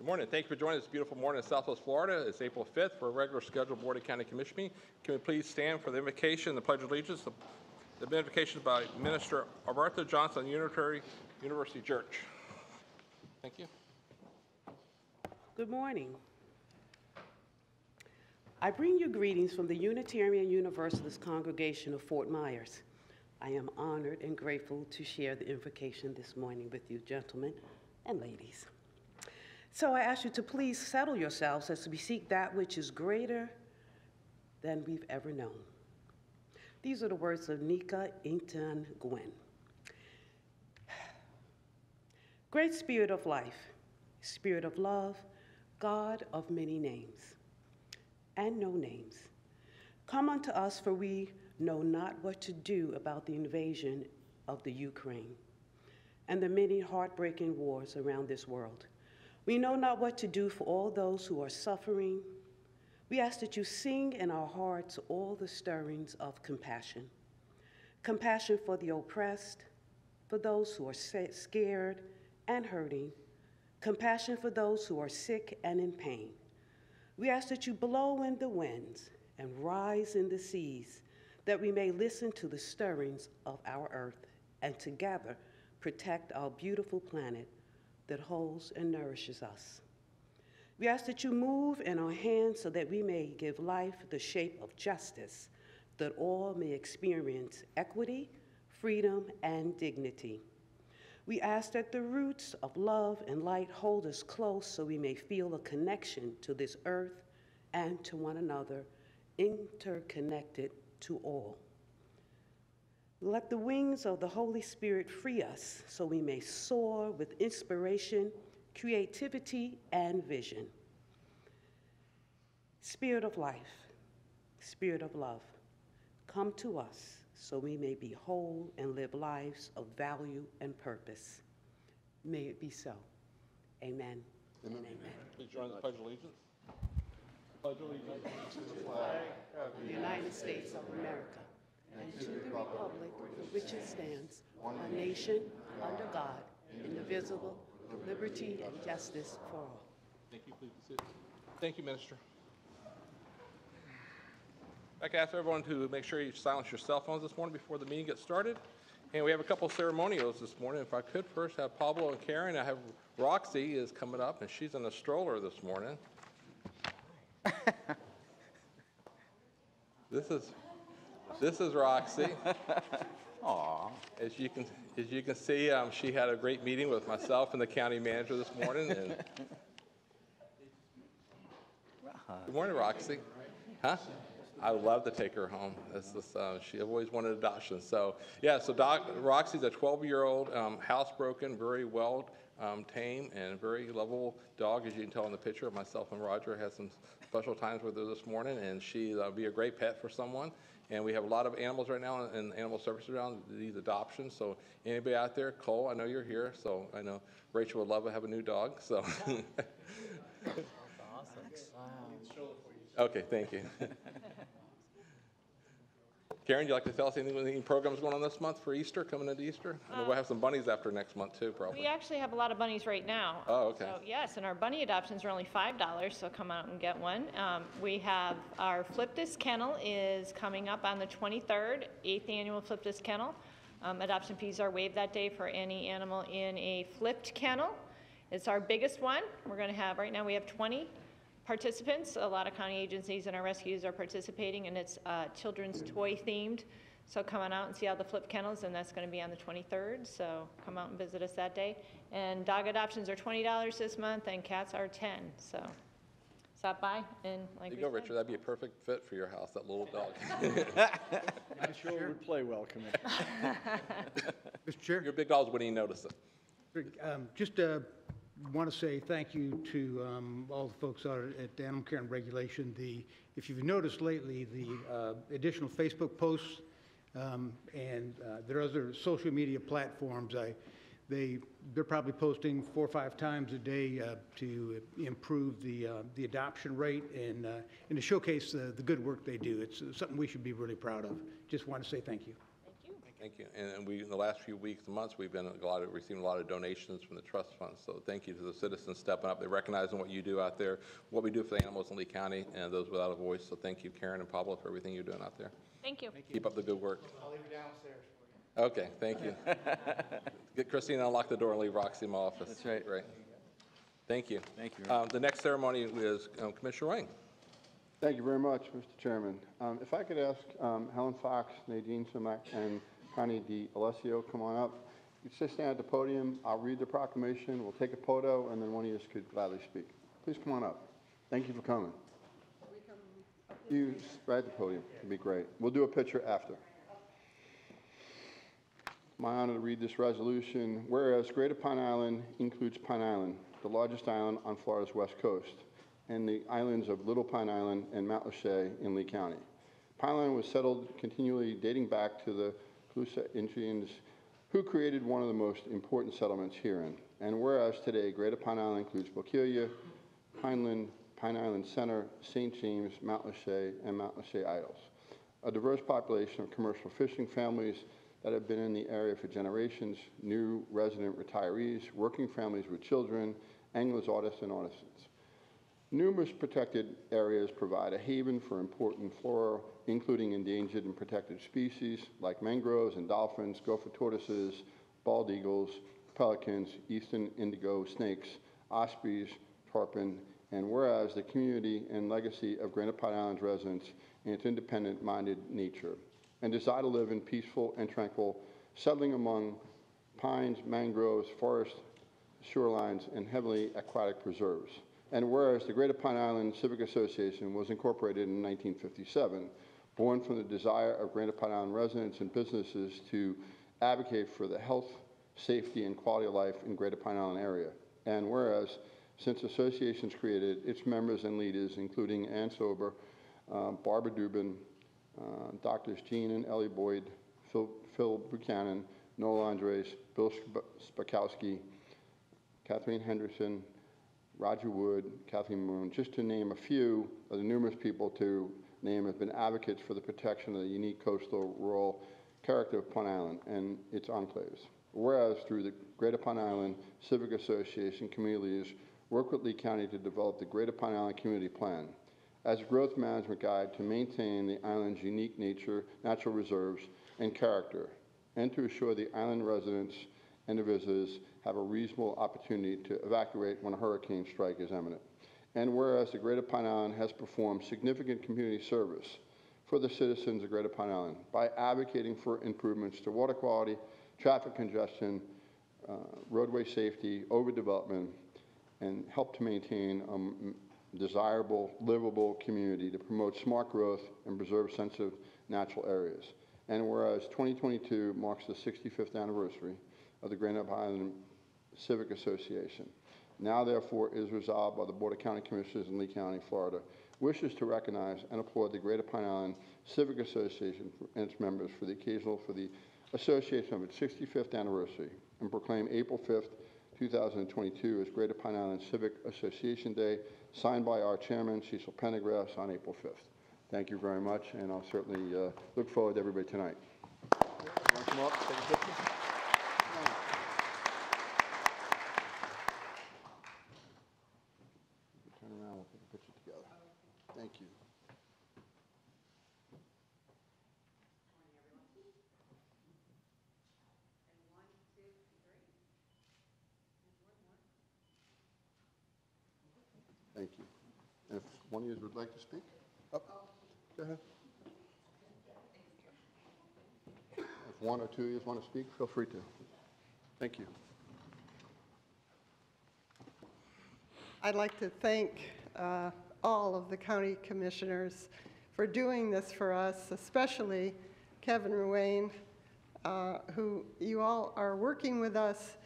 Good morning. Thank you for joining this beautiful morning in Southwest Florida. It's April 5th for a regular scheduled Board of County Commission meeting. Can we please stand for the invocation and the Pledge of Allegiance? The invocation by Minister Alberto Johnson, Unitary University Church. Thank you. Good morning. I bring you greetings from the Unitarian Universalist Congregation of Fort Myers. I am honored and grateful to share the invocation this morning with you, gentlemen and ladies. So I ask you to please settle yourselves as we seek that which is greater than we've ever known. These are the words of Nika Intan Gwen. Great Spirit of life, Spirit of love, God of many names and no names, come unto us, for we know not what to do about the invasion of the Ukraine and the many heartbreaking wars around this world. We know not what to do for all those who are suffering. We ask that you sing in our hearts all the stirrings of compassion. Compassion for the oppressed, for those who are scared and hurting. Compassion for those who are sick and in pain. We ask that you blow in the winds and rise in the seas, that we may listen to the stirrings of our earth and together protect our beautiful planet that holds and nourishes us. We ask that you move in our hands so that we may give life the shape of justice, that all may experience equity, freedom, and dignity. We ask that the roots of love and light hold us close so we may feel a connection to this earth and to one another, interconnected to all. Let the wings of the Holy Spirit free us so we may soar with inspiration, creativity, and vision. Spirit of life, Spirit of love, come to us so we may be whole and live lives of value and purpose. May it be so. Amen. Amen. And amen. Please join the Pledge of Allegiance. Pledge allegiance to the flag of the United States of America, and to the republic for which it stands, one nation, under God, indivisible, with liberty and justice for all. Thank you. Please be seated. Thank you, Minister. I'd like to ask everyone to make sure you silence your cell phones this morning before the meeting gets started. And we have a couple of ceremonials this morning. If I could first have Pablo and Karen. I have Roxy is coming up, and she's in a stroller this morning. This is Roxy. Aww. As you can see, she had a great meeting with myself and the county manager this morning. And good morning, Roxy. Huh? I would love to take her home. She always wanted adoption. So yeah, so Roxy's a 12-year-old, housebroken, very well tame and very lovable dog, as you can tell in the picture. Myself and Roger had some special times with her this morning, and she'll be a great pet for someone. And we have a lot of animals right now in animal services around these adoptions. So anybody out there, Cole, I know you're here, so I know Rachel would love to have a new dog. So. That's awesome. Wow. Okay, thank you. Karen, you like to tell us any programs going on this month for Easter, coming into Easter? I know we'll have some bunnies after next month too, probably. We actually have a lot of bunnies right now. Oh, okay. So, yes, and our bunny adoptions are only $5, so come out and get one. We have our Flip This Kennel is coming up on the 23rd, 8th annual Flip This Kennel. Adoption fees are waived that day for any animal in a flipped kennel. It's our biggest one. We're going to have, right now we have 20 participants. A lot of county agencies and our rescues are participating, and it's children's toy themed. So come on out and see all the flip kennels, and that's going to be on the 23rd. So come out and visit us that day. And dog adoptions are $20 this month, and cats are $10. So stop by and like. There you go, Richard. That'd be a perfect fit for your house. That little dog. I'm sure it would play well, Commissioner. Mr. Chair? Your big dogs wouldn't even notice it. Just want to say thank you to all the folks out at Animal Care and Regulation. If you've noticed lately, the additional Facebook posts and there are other social media platforms, they're probably posting 4 or 5 times a day to improve the adoption rate and to showcase the good work they do. It's something we should be really proud of. Just want to say thank you. Thank you. Thank you. And we, in the last few weeks and months, we've been receiving a lot of donations from the trust fund. So thank you to the citizens stepping up. They're recognizing what you do out there, what we do for the animals in Lee County and those without a voice. So thank you, Karen and Pablo, for everything you're doing out there. Thank you. Keep up the good work. I'll leave it downstairs for you. Okay, thank you. Get Christine to unlock the door and leave Roxy in my office. That's right. Great. Thank you. Thank you. The next ceremony is Commissioner Wang. Thank you very much, Mr. Chairman. If I could ask Helen Fox, Nadine Simak, and Connie D'Alessio come on up. You just stand at the podium. I'll read the proclamation. We'll take a photo, and then one of you could gladly speak. Please come on up. Thank you for coming. You right at the podium. It'd be great. We'll do a picture after. My honor to read this resolution. Whereas Greater Pine Island includes Pine Island, the largest island on Florida's west coast, and the islands of Little Pine Island and Mount Lachey in Lee County. Pine Island was settled continually dating back to the Calusa Indians, who created one of the most important settlements herein. And whereas today Greater Pine Island includes Bokelia, Pineland, Pine Island Center, St. James, Mount Lachey, and Mount Lachey Idols, a diverse population of commercial fishing families that have been in the area for generations, new resident retirees, working families with children, anglers, artists, and artisans. Numerous protected areas provide a haven for important flora, including endangered and protected species like mangroves and dolphins, gopher tortoises, bald eagles, pelicans, eastern indigo snakes, ospreys, tarpon, and whereas the community and legacy of Greater Pine Island residents and its independent-minded nature, and desire to live in peaceful and tranquil, settling among pines, mangroves, forests, shorelines, and heavily aquatic preserves. And whereas the Greater Pine Island Civic Association was incorporated in 1957, born from the desire of Greater Pine Island residents and businesses to advocate for the health, safety, and quality of life in Greater Pine Island area. And whereas since the association's created, its members and leaders, including Ann Sober, Barbara Dubin, Doctors Jean and Ellie Boyd, Phil Buchanan, Noel Andres, Bill Spakowski, Kathleen Henderson, Roger Wood, Kathleen Moon, just to name a few of the numerous people to name, have been advocates for the protection of the unique coastal rural character of Pine Island and its enclaves. Whereas through the Greater Pine Island Civic Association community leaders work with Lee County to develop the Greater Pine Island Community Plan as a growth management guide to maintain the island's unique nature, natural reserves, and character, and to assure the island residents and the visitors have a reasonable opportunity to evacuate when a hurricane strike is imminent. And whereas the Greater Pine Island has performed significant community service for the citizens of Greater Pine Island by advocating for improvements to water quality, traffic congestion, roadway safety, overdevelopment, and help to maintain a desirable, livable community to promote smart growth and preserve sensitive natural areas. And whereas 2022 marks the 65th anniversary of the Greater Pine Island Civic Association. Now, therefore, is resolved by the Board of County Commissioners in Lee County, Florida, wishes to recognize and applaud the Greater Pine Island Civic Association and its members for the association of its 65th anniversary, and proclaim April 5th, 2022 as Greater Pine Island Civic Association Day, signed by our chairman, Cecil Pendergrass, on April 5th. Thank you very much, and I'll certainly look forward to everybody tonight. You want to come up, take a picture? Turn around, we'll take a picture together. Thank you. Thank you. And if one of you would like to speak, up, go ahead. If one or two of you want to speak, feel free to. Thank you. I'd like to thank all of the county commissioners for doing this for us, especially Kevin Ruane, who you all are working with us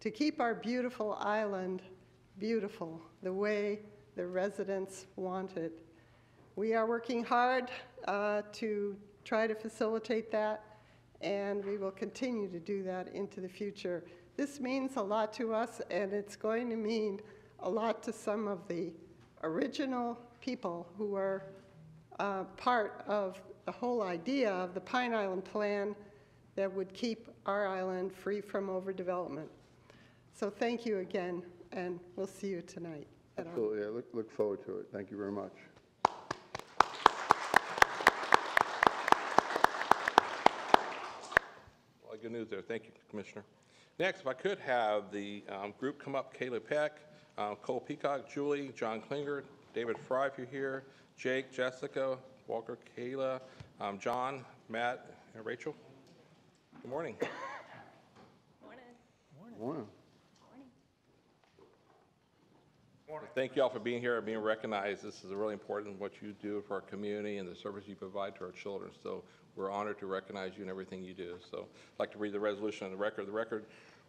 to keep our beautiful island beautiful the way the residents want it. We are working hard to try to facilitate that, and we will continue to do that into the future. This means a lot to us, and it's going to mean a lot to some of the original people who are part of the whole idea of the Pine Island Plan that would keep our island free from overdevelopment. So thank you again, and we'll see you tonight. Absolutely, I look forward to it. Thank you very much. Well, good news there. Thank you, Commissioner. Next, if I could have the group come up, Kayla Peck, Cole Peacock, Julie, John Klinger, David Fry, if you're here, Jake, Jessica, Walker, Kayla, John, Matt, and Rachel. Good morning. Morning. Thank you all for being here and being recognized. This is really important, what you do for our community and the service you provide to our children. So we're honored to recognize you in everything you do. So I'd like to read the resolution on the record. The record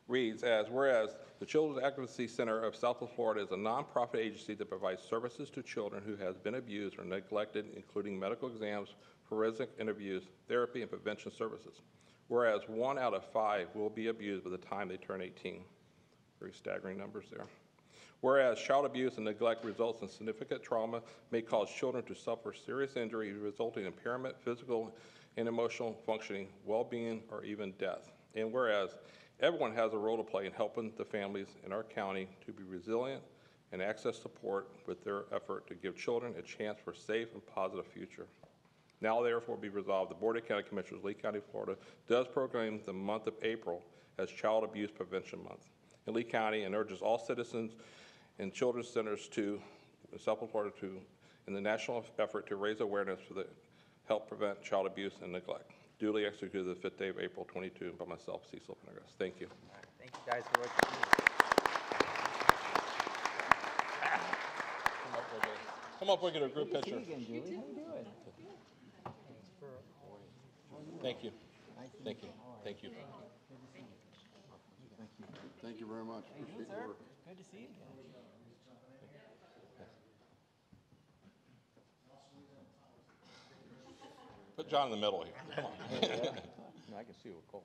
reads as, whereas the Children's Advocacy Center of Southwest Florida is a nonprofit agency that provides services to children who have been abused or neglected, including medical exams, forensic interviews, therapy, and prevention services. Whereas 1 out of 5 will be abused by the time they turn 18. Very staggering numbers there. Whereas child abuse and neglect results in significant trauma, may cause children to suffer serious injury resulting in impairment, physical and emotional functioning, well-being, or even death. And whereas everyone has a role to play in helping the families in our county to be resilient and access support with their effort to give children a chance for a safe and positive future. Now therefore be resolved, the Board of County Commissioners, Lee County, Florida, does proclaim the month of April as Child Abuse Prevention Month in Lee County and urges all citizens and children's centers to Southwest Florida in the national effort to raise awareness for the help prevent child abuse and neglect. Duly executed the 5th day of April 22 by myself, Cecil Pendergrass. Thank you. All right, thank you guys for what you do. Come up, we'll get a group picture. See you again, Julie. How you doing? Thank you. Thank you. Thank you. Thank you very much. Appreciate your work. Good to see you again. Put John in the middle here. Come on. No, I can see what Cole.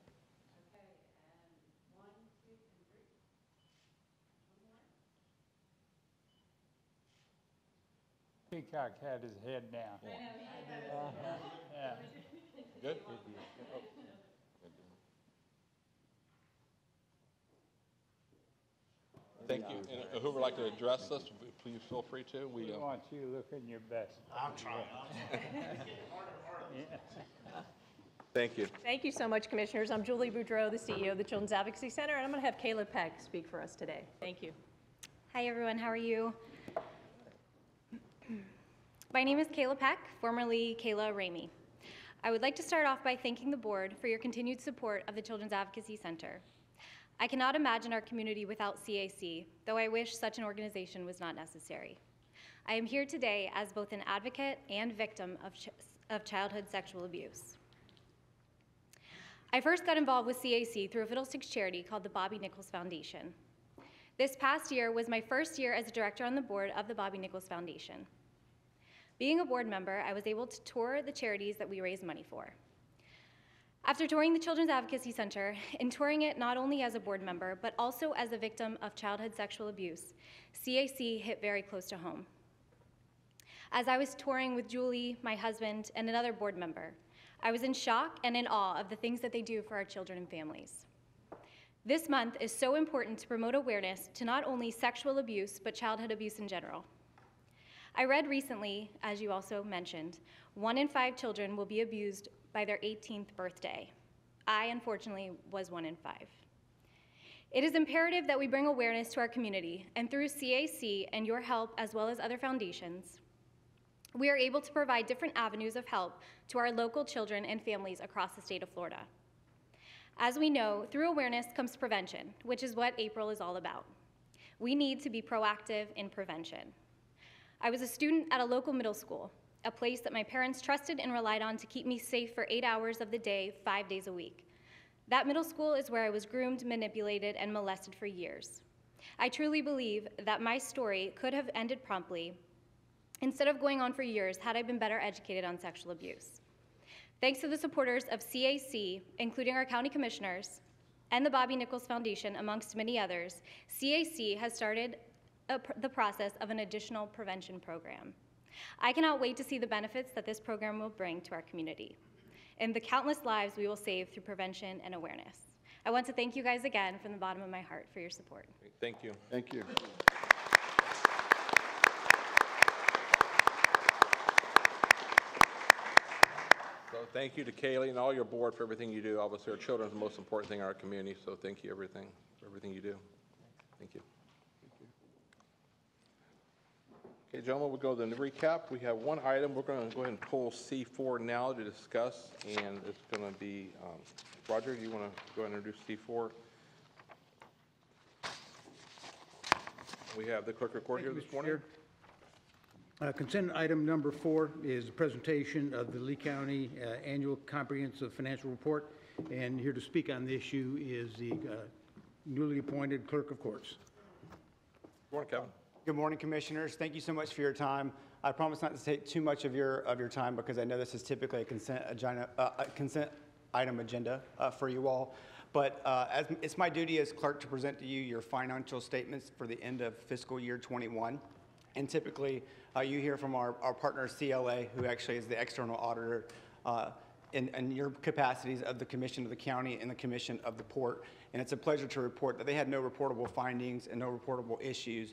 Peacock had his head down. Yeah. Good? Thank you. And who would like to address us, please feel free to. We want you looking your best. I'm trying. Thank you. Thank you so much, Commissioners. I'm Julie Boudreau, the CEO of the Children's Advocacy Center, and I'm going to have Kayla Peck speak for us today. Thank you. Hi, everyone. How are you? My name is Kayla Peck, formerly Kayla Ramey. I would like to start off by thanking the board for your continued support of the Children's Advocacy Center. I cannot imagine our community without CAC, though I wish such an organization was not necessary. I am here today as both an advocate and victim of childhood sexual abuse. I first got involved with CAC through a Fiddlesticks charity called the Bobby Nichols Foundation. This past year was my first year as a director on the board of the Bobby Nichols Foundation. Being a board member, I was able to tour the charities that we raise money for. After touring the Children's Advocacy Center and touring it not only as a board member, but also as a victim of childhood sexual abuse, CAC hit very close to home. As I was touring with Julie, my husband, and another board member, I was in shock and in awe of the things that they do for our children and families. This month is so important to promote awareness to not only sexual abuse, but childhood abuse in general. I read recently, as you also mentioned, 1 in 5 children will be abused by their 18th birthday. I, unfortunately, was 1 in 5. It is imperative that we bring awareness to our community, and through CAC and your help, as well as other foundations, we are able to provide different avenues of help to our local children and families across the state of Florida. As we know, through awareness comes prevention, which is what April is all about. We need to be proactive in prevention. I was a student at a local middle school, a place that my parents trusted and relied on to keep me safe for 8 hours of the day, 5 days a week. That middle school is where I was groomed, manipulated, and molested for years. I truly believe that my story could have ended promptly instead of going on for years had I been better educated on sexual abuse. Thanks to the supporters of CAC, including our county commissioners, and the Bobby Nichols Foundation, amongst many others, CAC has started the process of an additional prevention program. I cannot wait to see the benefits that this program will bring to our community. and the countless lives we will save through prevention and awareness. I want to thank you guys again from the bottom of my heart for your support. Thank you. Thank you. So thank you to Kaylee and all your board for everything you do. Obviously, our children are the most important thing in our community, so thank you for everything you do. Thank you. Okay, gentlemen, we'll go to the recap. We have one item. We're going to go ahead and pull C4 now to discuss, and it's going to be, Roger, do you want to go ahead and introduce C4? We have the clerk record here this morning. Consent item number 4 is a presentation of the Lee County Annual Comprehensive Financial Report, and here to speak on the issue is the newly appointed clerk of courts. Good morning, Kevin. Good morning, commissioners. Thank you so much for your time. I promise not to take too much of your time because I know this is typically a consent item agenda for you all. But as it's my duty as clerk to present to you your financial statements for the end of fiscal year 21. And typically, you hear from our partner CLA, who actually is the external auditor, in your capacities of the Commission of the County and the Commission of the Port. And it's a pleasure to report that they had no reportable findings and no reportable issues.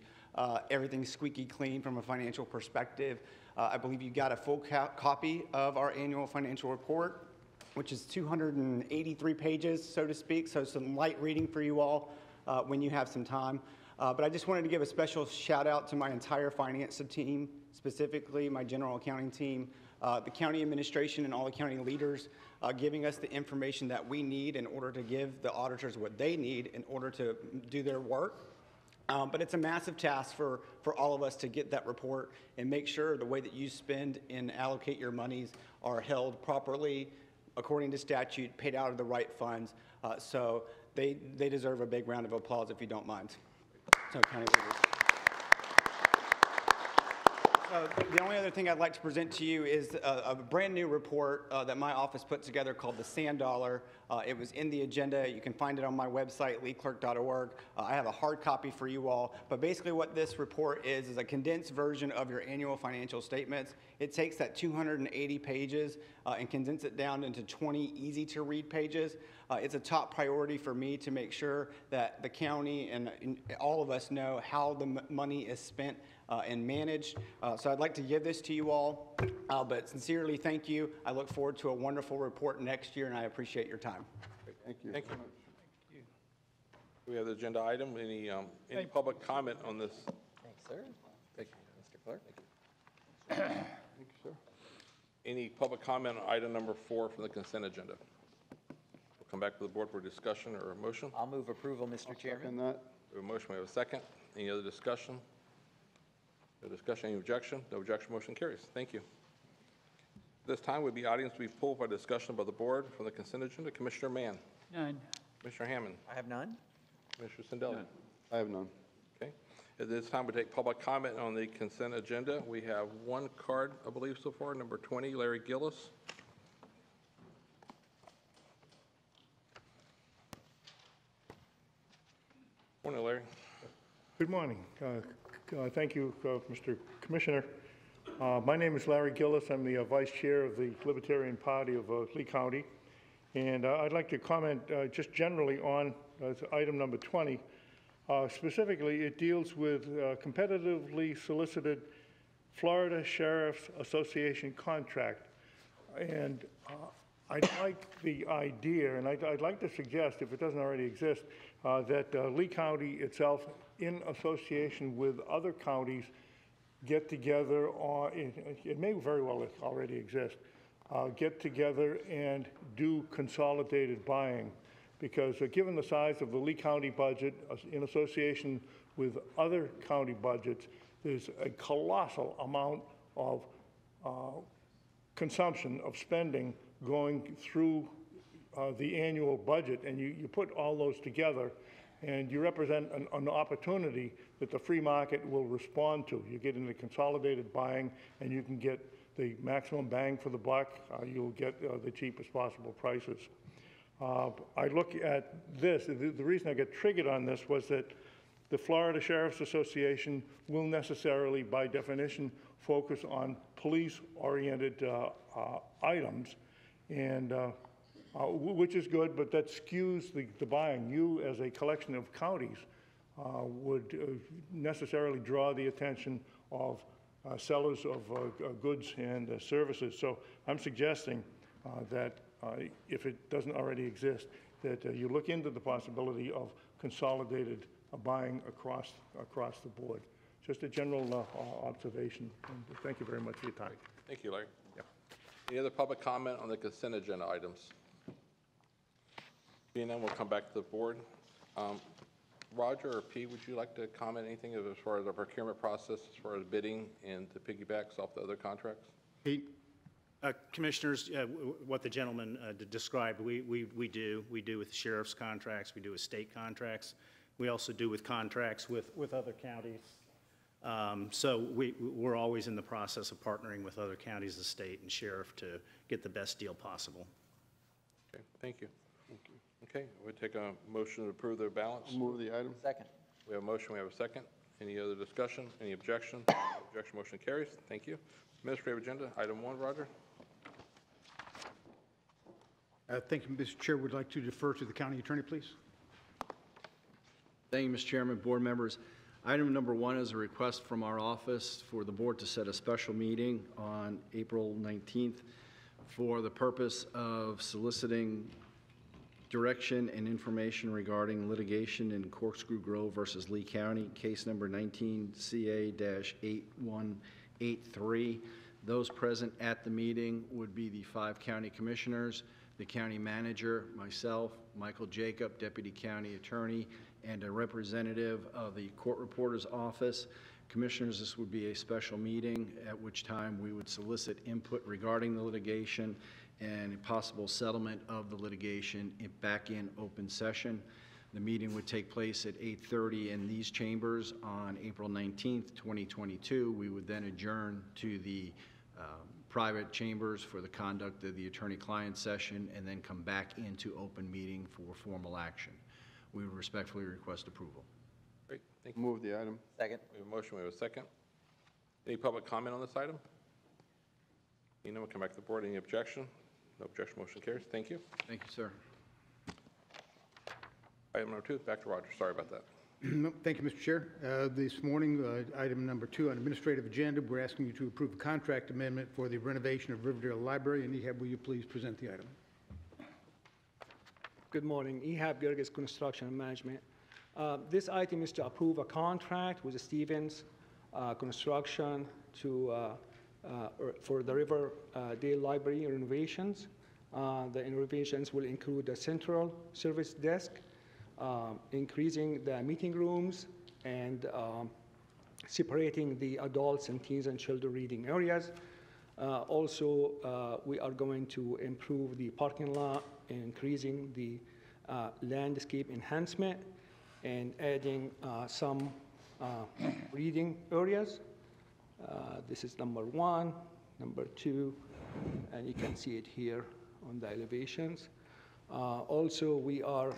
Everything's squeaky clean from a financial perspective. I believe you got a full copy of our annual financial report, which is 283 pages, so to speak, so some light reading for you all when you have some time. But I just wanted to give a special shout out to my entire finance team, specifically my general accounting team, the county administration and all the county leaders, giving us the information that we need in order to give the auditors what they need in order to do their work. But it's a massive task for all of us to get that report and make sure the way that you spend and allocate your monies are held properly, according to statute, paid out of the right funds. So they deserve a big round of applause if you don't mind. So, county leaders. The only other thing I'd like to present to you is a brand new report that my office put together called the Sand Dollar. It was in the agenda. You can find it on my website, leeclerk.org. I have a hard copy for you all. But basically what this report is a condensed version of your annual financial statements. It takes that 280 pages and condenses it down into 20 easy-to-read pages. It's a top priority for me to make sure that the county and all of us know how the money is spent and managed. So I'd like to give this to you all, but sincerely thank you. I look forward to a wonderful report next year, and I appreciate your time. Thank you. Thank you. We have the agenda item. Any public comment on this? Thanks, sir. Thank you, Mr. Clerk. Thank you, sir. Any public comment on item number 4 from the consent agenda? We'll come back to the board for discussion or a motion. I'll move approval, Mr. Chairman. And that, We have a motion, we have a second. Any other discussion? No discussion, any objection? No objection, motion carries. Thank you. This time would be items to be pulled by discussion by the board from the consent agenda. Commissioner Mann. None. Commissioner Hammond. I have none. Commissioner Sindelli. I have none. Okay. At this time, we take public comment on the consent agenda. We have one card, I believe, so far, number 20, Larry Gillis. Morning, Larry. Good morning. Thank you, Mr. Commissioner. My name is Larry Gillis. I'm the Vice Chair of the Libertarian Party of Lee County. And I'd like to comment just generally on item number 20. Specifically, it deals with competitively solicited Florida Sheriff's Association contract. And I'd like the idea, and I'd like to suggest, if it doesn't already exist, that Lee County itself, in association with other counties, get together, or it may very well already exist, get together and do consolidated buying. Because given the size of the Lee County budget, in association with other county budgets, there's a colossal amount of consumption, of spending going through the annual budget, and you put all those together, and you represent an opportunity that the free market will respond to. You get into consolidated buying, and you can get the maximum bang for the buck. You'll get the cheapest possible prices. I look at this, the reason I get triggered on this was that the Florida Sheriff's Association will necessarily, by definition, focus on police-oriented items. and which is good, but that skews the buying. You, as a collection of counties, would necessarily draw the attention of sellers of goods and services. So I'm suggesting that if it doesn't already exist, that you look into the possibility of consolidated buying across the board. Just a general observation, and thank you very much for your time. Thank you, Larry. Yeah. Any other public comment on the consent agenda items? Being none, we'll come back to the board. Roger or P, would you like to comment anything as far as the procurement process, as far as bidding and the piggybacks off the other contracts? Pete? Commissioners, what the gentleman described, we do. We do with the sheriff's contracts. We do with state contracts. We also do with contracts with other counties. So we're always in the process of partnering with other counties, the state, and sheriff to get the best deal possible. Okay, thank you. Okay, we'll take a motion to approve the balance. I'll move the item. Second. We have a motion, we have a second. Any other discussion? Any objection? Objection, motion carries. Thank you. Administrative agenda, item 1, Roger. Thank you, Mr. Chair. Would like to defer to the county attorney, please. Thank you, Mr. Chairman, board members. Item number 1 is a request from our office for the board to set a special meeting on April 19th for the purpose of soliciting direction and information regarding litigation in Corkscrew Grove versus Lee County, case number 19CA-8183. Those present at the meeting would be the 5 county commissioners, the county manager, myself, Michael Jacob, deputy county attorney, and a representative of the court reporter's office. Commissioners, this would be a special meeting at which time we would solicit input regarding the litigation and a possible settlement of the litigation back in open session. The meeting would take place at 8:30 in these chambers on April 19th, 2022. We would then adjourn to the private chambers for the conduct of the attorney-client session and then come back into open meeting for formal action. We would respectfully request approval. Great, thank you. Move the item. Second. We have a motion, we have a second. Any public comment on this item? We'll come back to the board. Any objection? No objection, motion carries. Thank you. Thank you, sir. Item number 2, back to Roger. Sorry about that. Thank you, Mr. Chair. This morning, item number 2 on administrative agenda, we're asking you to approve a contract amendment for the renovation of Riverdale Library. And Ehab, will you please present the item? Good morning. Ehab Gerges, Construction and Management. This item is to approve a contract with Stevens Construction for the Riverdale Library renovations. The renovations will include a central service desk, increasing the meeting rooms, and separating the adults and teens and children reading areas. Also, we are going to improve the parking lot, increasing the landscape enhancement, and adding some reading areas. This is number 1, number 2, and you can see it here on the elevations. Also, we are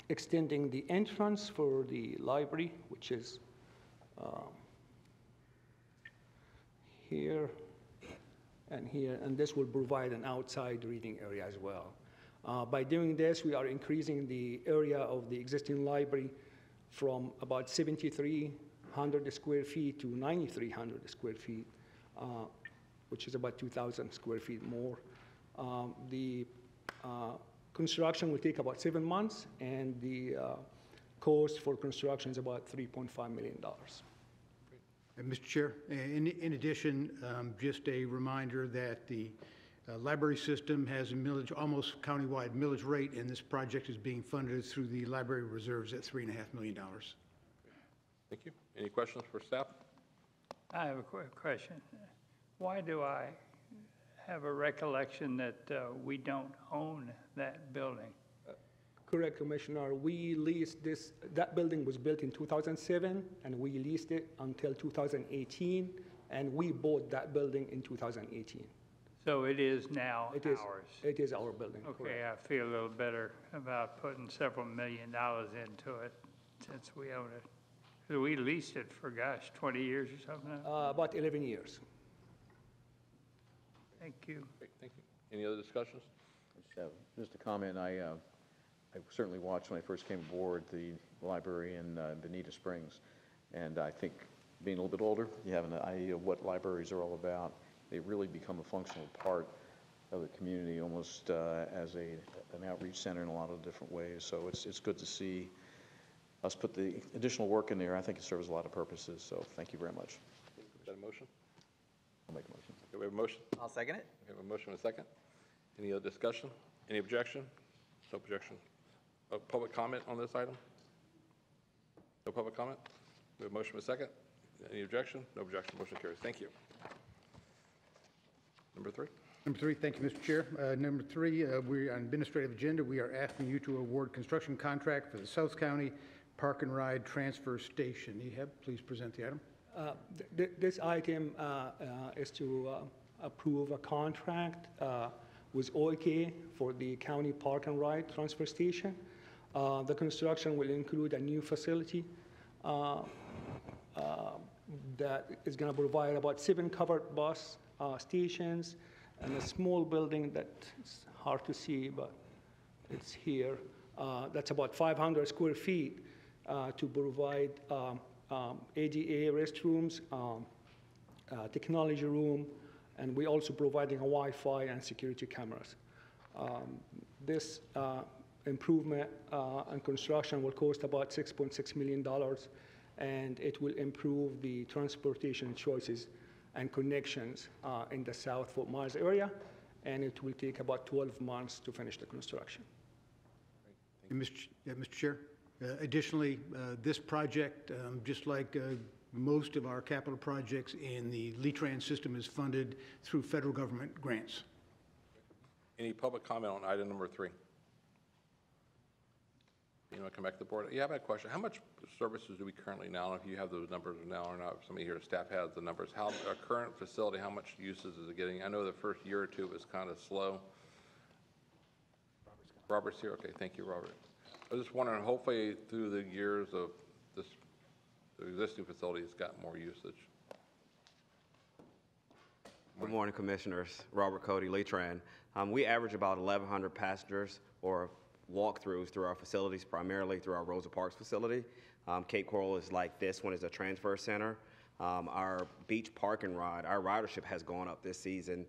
extending the entrance for the library, which is here and here, and this will provide an outside reading area as well. By doing this, we are increasing the area of the existing library from about 7,300 square feet to 9,300 square feet, which is about 2,000 square feet more. The construction will take about 7 months, and the cost for construction is about $3.5 million. Mr. Chair, in addition, just a reminder that the library system has a millage, almost countywide millage rate, and this project is being funded through the library reserves at $3.5 million. Thank you. Any questions for staff? I have a quick question. Why do I have a recollection that we don't own that building? Correct, Commissioner. We leased this, that building was built in 2007, and we leased it until 2018, and we bought that building in 2018. So it is now ours? It is our building. Okay, I feel a little better about putting several $1 million into it since we own it. So we leased it for, gosh, 20 years or something? About 11 years. Thank you. Great, thank you. Any other discussions? Just a comment, I certainly watched when I first came aboard the library in Bonita Springs, and I think being a little bit older, you have an idea of what libraries are all about. They really become a functional part of the community, almost as an outreach center in a lot of different ways. So it's good to see us put the additional work in there. I think it serves a lot of purposes, so thank you very much. Is that a motion? I'll make a motion. Okay, we have a motion. I'll second it. We have a motion and a second. Any other discussion? Any objection? No objection. Public comment on this item? No public comment? We have a motion and a second. Any objection? No objection. Motion carries. Thank you. Number 3. Number 3, thank you, Mr. Chair. Number 3, we're on administrative agenda. We are asking you to award construction contract for the South County Park and Ride Transfer Station. Ehab, please present the item. This item is to approve a contract with Oikey for the county park and ride transfer station. The construction will include a new facility that is going to provide about 7 covered bus stations and a small building that's hard to see, but it's here. That's about 500 square feet to provide ADA restrooms, technology room, and we're also providing a Wi-Fi and security cameras. This improvement and construction will cost about $6.6 million, and it will improve the transportation choices and connections in the South Fort Myers area, and it will take about 12 months to finish the construction. Mr. Chair, additionally, this project, just like most of our capital projects in the LETRAN system, is funded through federal government grants. Any public comment on item number 3? You want to come back to the board? Yeah, I have a question. How much services do we currently now? I don't know if you have those numbers now or not. Somebody here, staff has the numbers. How our current facility, how much uses is it getting? I know the first year or two was kind of slow. Robert's here. Okay, thank you, Robert. I was just wondering, hopefully through the years of this, the existing facility has got more usage. Good morning, Commissioners. Robert Cody, LETRAN. We average about 1,100 passengers or walkthroughs through our facilities, primarily through our Rosa Parks facility. Cape Coral is like this one is a transfer center. Our beach park and ride, our ridership has gone up this season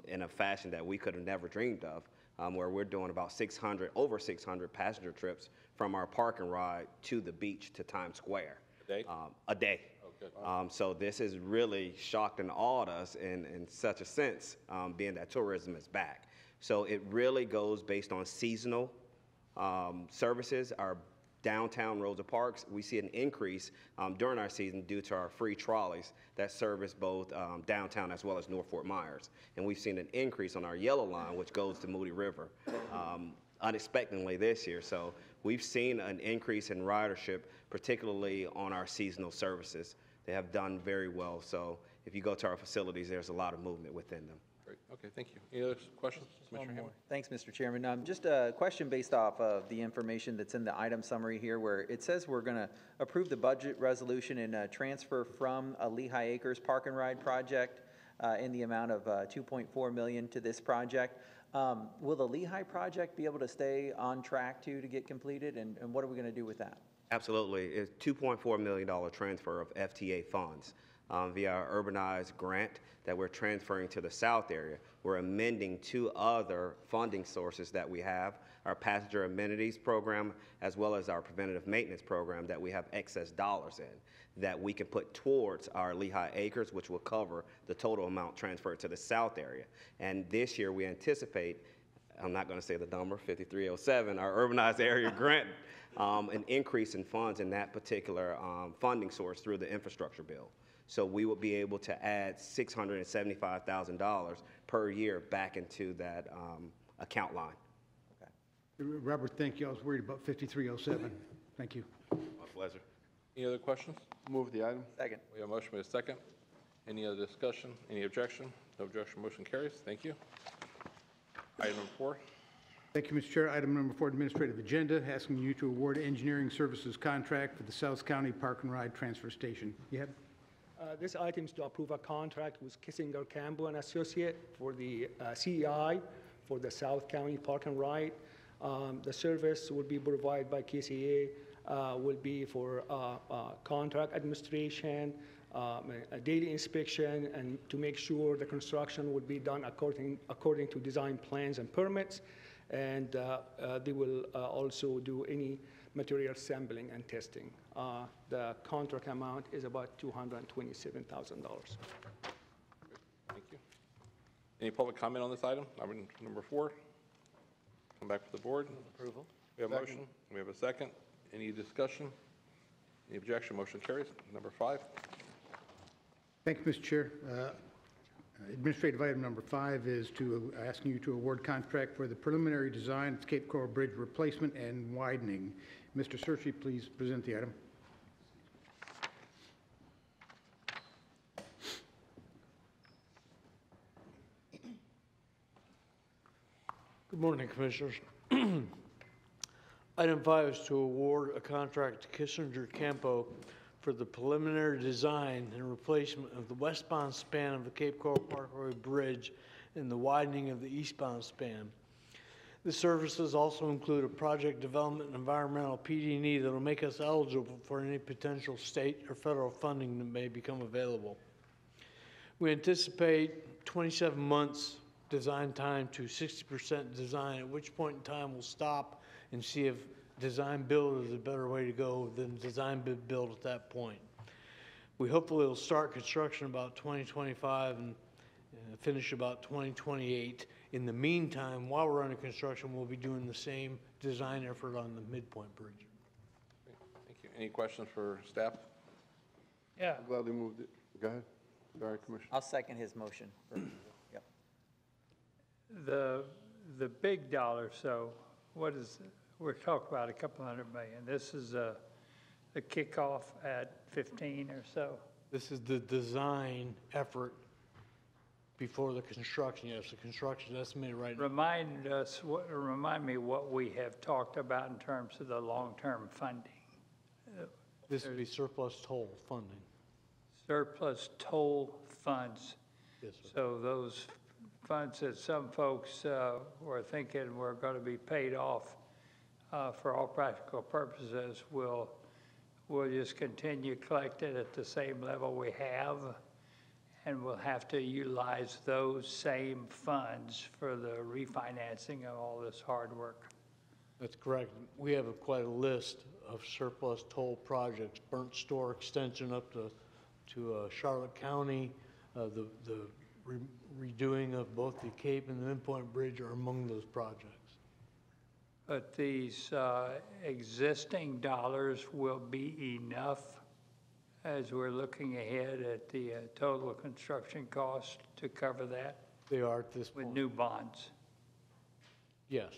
in a fashion that we could have never dreamed of, where we're doing about over 600 passenger trips from our park and ride to the beach to Times Square. A day? A day. So this has really shocked and awed us in such a sense, being that tourism is back. So it really goes based on seasonal services. Our downtown Rosa Parks, we see an increase during our season due to our free trolleys that service both downtown as well as North Fort Myers. And we've seen an increase on our yellow line, which goes to Moody River, unexpectedly this year. So we've seen an increase in ridership, particularly on our seasonal services. They have done very well. So if you go to our facilities, there's a lot of movement within them. Great. Okay, thank you. Any other questions? Commissioner Hammond? Thanks, Mr. Chairman. Just a question based off of the information that's in the item summary here, where it says we're going to approve the budget resolution and transfer from a Lehigh Acres Park and Ride project in the amount of $2.4 million to this project. Will the Lehigh project be able to stay on track to get completed, and what are we going to do with that? Absolutely. It's $2.4 million transfer of FTA funds via our urbanized grant that we're transferring to the south area. We're amending 2 other funding sources that we have, our passenger amenities program as well as our preventative maintenance program that we have excess dollars in that we can put towards our Lehigh Acres, which will cover the total amount transferred to the south area. And this year we anticipate, I'm not going to say the number, 5307, our urbanized area grant, an increase in funds in that particular funding source through the infrastructure bill. So we will be able to add $675,000 per year back into that account line. Okay. Robert, thank you. I was worried about 5307. Thank you. My pleasure. Any other questions? Move the item. Second. We have a motion with a second. Any other discussion? Any objection? No objection. Motion carries. Thank you. Item number 4. Thank you, Mr. Chair. Item number 4, administrative agenda, asking you to award engineering services contract for the South County Park and Ride Transfer Station. You have? This item is to approve a contract with Kissinger, Campo and Associate for the CEI for the South County Park and Ride. The service will be provided by KCA, will be for contract administration, a daily inspection, and to make sure the construction will be done according to design plans and permits. And they will also do any material sampling and testing. The contract amount is about $227,000. Thank you. Any public comment on this item? Item number 4. Come back to the board. Approval. We have a motion. We have a second. Any discussion? Any objection? Motion carries. Number 5. Thank you, Mr. Chair. Administrative item number 5 is to asking you to award contract for the preliminary design of Cape Coral Bridge replacement and widening. Mr. Searcy, please present the item. Good morning, Commissioners. Item 5 is to award a contract to Kissinger Campo for the preliminary design and replacement of the westbound span of the Cape Coral Parkway Bridge and the widening of the eastbound span. The services also include a project development and environmental PD&E that will make us eligible for any potential state or federal funding that may become available. We anticipate 27 months design time to 60% design, at which point in time we'll stop and see if design build is a better way to go than design build at that point. We hopefully will start construction about 2025 and finish about 2028. In the meantime, while we're under construction, we'll be doing the same design effort on the Midpoint Bridge. Thank you. Any questions for staff? Yeah. Gladly moved it. Go ahead. Sorry, Commissioner. I'll second his motion. Yep. The big dollar, so what is, we're talking about a couple $100 million. This is the kickoff at 15 or so. This is the design effort before the construction. Yes, the construction is estimated right now. Remind me what we have talked about in terms of the long-term funding. This would be surplus toll funding. Surplus toll funds. Yes, sir. So those funds that some folks were thinking were going to be paid off for all practical purposes will just continue collected at the same level we have, and we'll have to utilize those same funds for the refinancing of all this hard work. That's correct. We have quite a list of surplus toll projects, Burnt Store extension up to Charlotte County, the redoing of both the Cape and the Midpoint Bridge are among those projects. But these existing dollars will be enough as we're looking ahead at the total construction cost to cover that? They are at this point. With new bonds? Yes.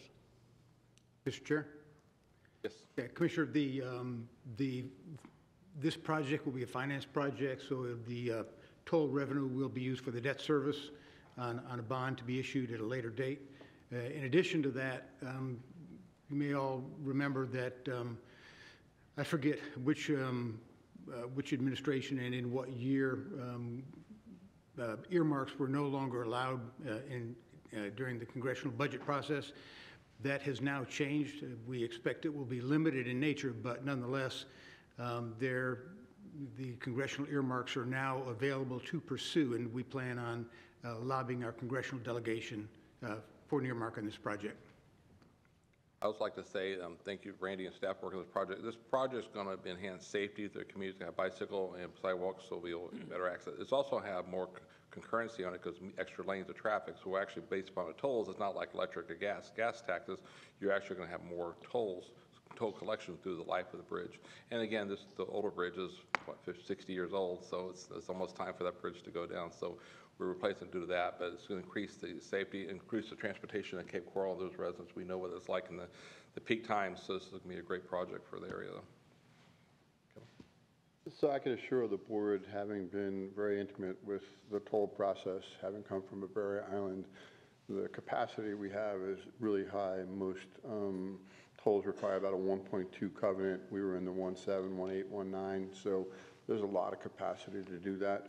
Mr. Chair? Yes. Yeah, Commissioner, this project will be a finance project, so the toll revenue will be used for the debt service on a bond to be issued at a later date. In addition to that, you may all remember that I forget which administration and in what year earmarks were no longer allowed during the congressional budget process. That has now changed. We expect it will be limited in nature, but nonetheless, the congressional earmarks are now available to pursue, and we plan on lobbying our congressional delegation for an earmark on this project. I would like to say thank you, Randy and staff working on this project. This project is going to enhance safety. The community's going to have bicycle and sidewalks, so we'll better access. It's also have more concurrency on it because extra lanes of traffic. So we're actually based upon the tolls. It's not like electric or gas taxes. You're actually going to have more toll collection through the life of the bridge. And again, the older bridge is, what, 50, 60 years old, so it's almost time for that bridge to go down. So we're replacing due to that, but it's going to increase the safety, increase the transportation at Cape Coral. Those residents, we know what it's like in the peak times, so this is going to be a great project for the area. So I can assure the board, having been very intimate with the toll process, having come from a Barrier Island, the capacity we have is really high. Most tolls require about a 1.2 covenant. We were in the 1.7, 1.8, 1.9. So there's a lot of capacity to do that.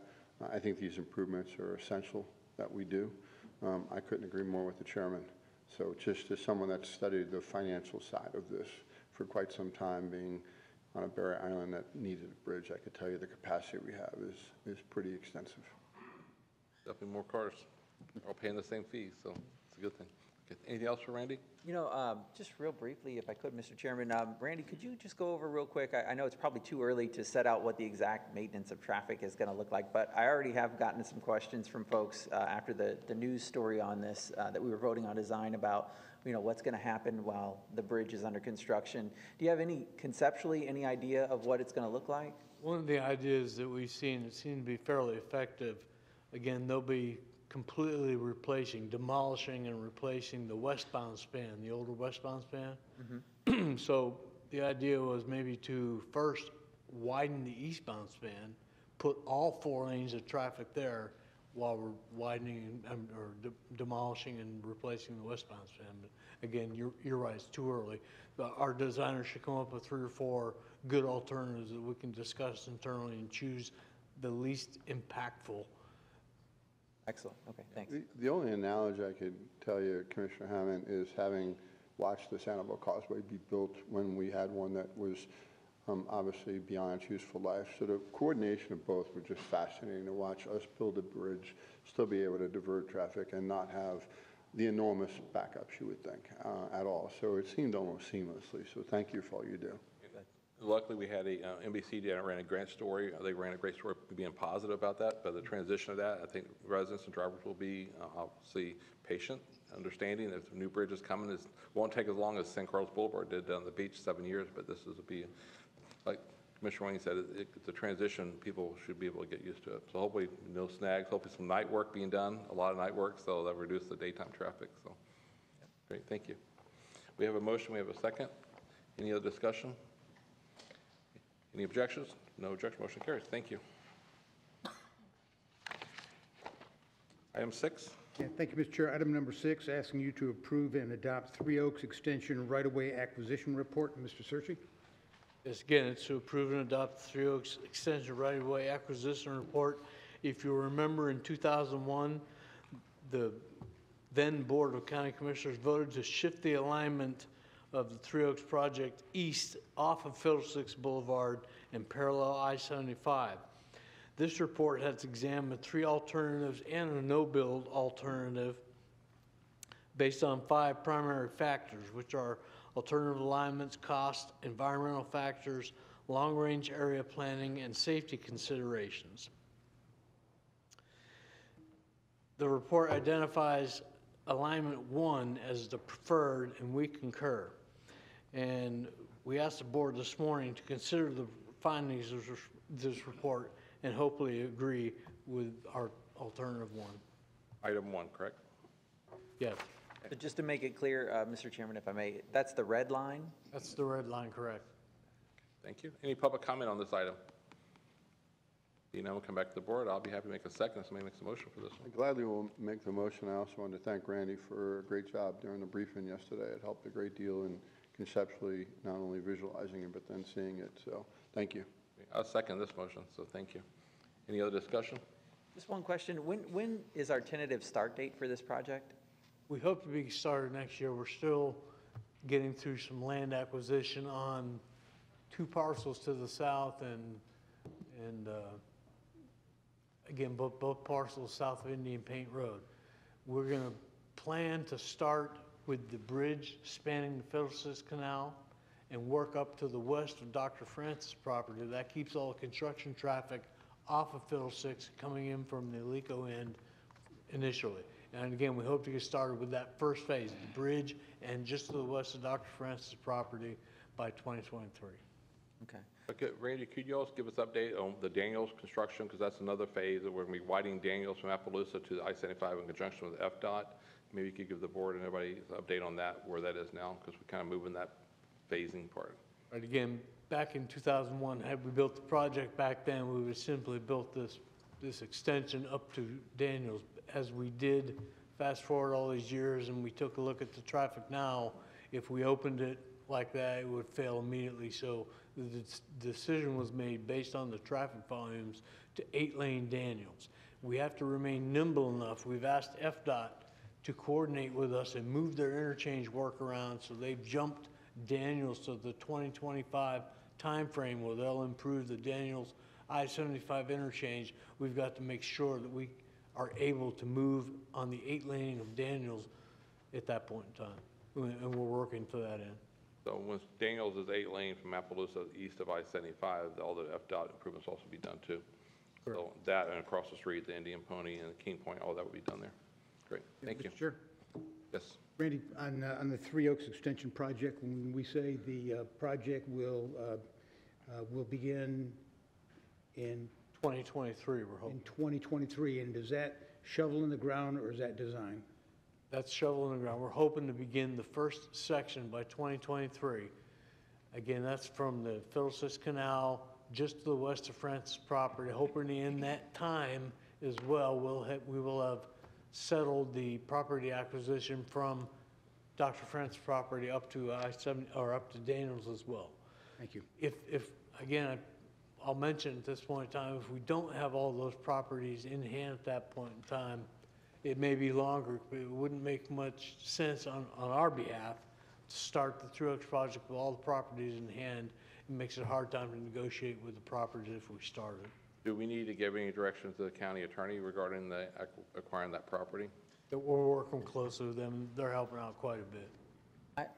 I think these improvements are essential that we do. I couldn't agree more with the chairman. So just as someone that's studied the financial side of this for quite some time, being on a barrier island that needed a bridge, I could tell you the capacity we have is pretty extensive. Definitely more cars. They're all paying the same fees, so it's a good thing. Okay. Anything else for Randy? You know, just real briefly, if I could, Mr. Chairman, Randy, could you just go over real quick? I know it's probably too early to set out what the exact maintenance of traffic is going to look like, but I already have gotten some questions from folks after the news story on this that we were voting on design about, you know, what's going to happen while the bridge is under construction. Do you have conceptually any idea of what it's going to look like? One of the ideas that we've seen, it seemed to be fairly effective. Again, they'll be completely demolishing and replacing the westbound span, the older westbound span. Mm-hmm. So the idea was maybe to first widen the eastbound span, put all 4 lanes of traffic there while we're widening demolishing and replacing the westbound span. But again, you're right, it's too early. But our designers should come up with 3 or 4 good alternatives that we can discuss internally and choose the least impactful. Excellent. Okay, thanks. The only analogy I could tell you, Commissioner Hammond, is having watched the Sanibel Causeway be built when we had one that was obviously beyond its useful life. So the coordination of both were just fascinating to watch us build a bridge, still be able to divert traffic and not have the enormous backups you would think at all. So it seemed almost seamlessly. So thank you for all you do. Luckily, we had a NBC that ran a great story. They ran a great story being positive about that, but the transition of that, I think residents and drivers will be obviously patient, understanding that if a new bridge is coming, it won't take as long as San Carlos Boulevard did on the beach, 7 years, but this is be, like Commissioner Wayne said, it's a transition. People should be able to get used to it. So hopefully no snags, hopefully some night work being done, a lot of night work, so that reduce the daytime traffic. So great, thank you. We have a motion, we have a second. Any other discussion? Any objections? No objection, motion carries. Thank you. Item 6. Yeah, thank you, Mr. Chair. Item number 6, asking you to approve and adopt 3 Oaks Extension right-of-way acquisition report. Mr. Searcy. Yes, again, it's to approve and adopt the 3 Oaks Extension right-of-way acquisition report. If you remember, in 2001, the then Board of County Commissioners voted to shift the alignment of the 3 Oaks project east off of Fiddlesticks Boulevard and parallel I-75. This report has examined 3 alternatives and a no-build alternative based on 5 primary factors, which are alternative alignments, cost, environmental factors, long-range area planning, and safety considerations. The report identifies alignment 1 as the preferred, and we concur. And we asked the board this morning to consider the findings of this report and hopefully agree with our alternative 1. Item 1, correct? Yes. But just to make it clear, Mr. Chairman, if I may, that's the red line? That's the red line, correct. Thank you. Any public comment on this item? We'll come back to the board. I'll be happy to make a second if somebody makes a motion for this one. I gladly will make the motion. I also want to thank Randy for a great job during the briefing yesterday. It helped a great deal in conceptually not only visualizing it, but then seeing it. So thank you. I'll second this motion, so thank you. Any other discussion? Just one question. When is our tentative start date for this project? We hope to be started next year. We're still getting through some land acquisition on 2 parcels to the south and again, both parcels south of Indian Paint Road. We're going to plan to start with the bridge spanning the Fiddlesticks Canal and work up to the west of Dr. Francis' property. That keeps all the construction traffic off of Fiddlesticks coming in from the Alico end initially. And again, we hope to get started with that first phase, the bridge and just to the west of Dr. Francis' property by 2023. Okay. Okay, Randy, could you also give us an update on the Daniels construction? Because that's another phase that we're going to be widening Daniels from Appaloosa to the I-75 in conjunction with FDOT. Maybe you could give the board and everybody an update on that, where that is now, because we're kind of moving that phasing part. Right, again, back in 2001, had we built the project back then, we would have simply built this extension up to Daniels. As we did, fast forward all these years, and we took a look at the traffic now, if we opened it like that, it would fail immediately. So the decision was made based on the traffic volumes to 8-lane Daniels. We have to remain nimble enough. We've asked FDOT to coordinate with us and move their interchange work around, so they've jumped Daniels to the 2025 timeframe where they'll improve the Daniels I-75 interchange. We've got to make sure that we are able to move on the 8-laning of Daniels at that point in time, and we're working to that end. So when Daniels is 8-lane from Appaloosa east of I-75, all the FDOT improvements also be done too. So that and across the street, the Indian Pony and King Point, all that would be done there. Great, thank you. Sure. Yes. Randy, on the Three Oaks Extension project, when we say the project will begin in 2023, we're hoping. in 2023, and is that shovel in the ground or is that design? That's shovel in the ground. We're hoping to begin the first section by 2023. Again, that's from the Phillips Canal just to the west of Francis property. Hoping in that time as well, we will have settled the property acquisition from Dr. Francis property up to I-70 or up to Daniels as well. Thank you. If again, I'll mention at this point in time, if we don't have all those properties in hand at that point in time, it may be longer, but it wouldn't make much sense on our behalf to start the Three Oaks project with all the properties in hand. It makes it a hard time to negotiate with the properties if we started. Do we need to give any direction to the county attorney regarding the acquiring that property? We're working closely with them. They're helping out quite a bit.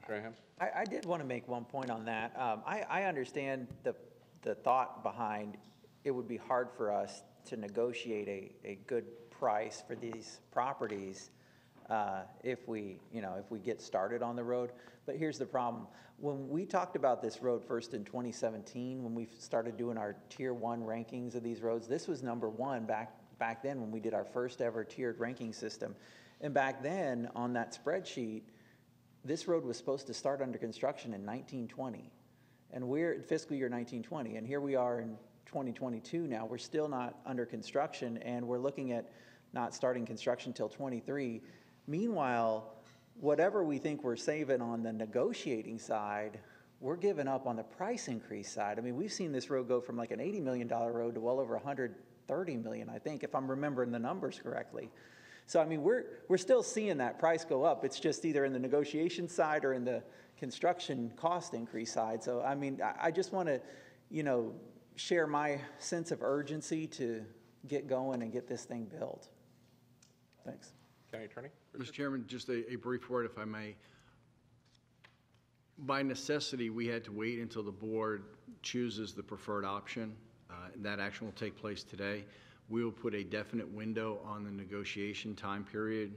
Graham? I did want to make one point on that. I understand the thought behind it would be hard for us to negotiate a good price for these properties if we get started on the road. But here's the problem. When we talked about this road first in 2017, when we started doing our tier 1 rankings of these roads, this was number 1 back then when we did our first ever tiered ranking system. And back then on that spreadsheet, this road was supposed to start under construction in 1920. And we're in fiscal year 1920, and here we are in 2022 now. We're still not under construction, and we're looking at not starting construction until 23. Meanwhile, whatever we think we're saving on the negotiating side, we're giving up on the price increase side. I mean, we've seen this road go from like an $80 million road to well over $130 million, I think, if I'm remembering the numbers correctly. So, I mean, we're still seeing that price go up. It's just either in the negotiation side or in the construction cost increase side. So, I mean, I just want to, share my sense of urgency to get going and get this thing built. Thanks. County Attorney? Mr. Chairman, just a brief word, if I may. By necessity, we had to wait until the board chooses the preferred option. That action will take place today. We will put a definite window on the negotiation time period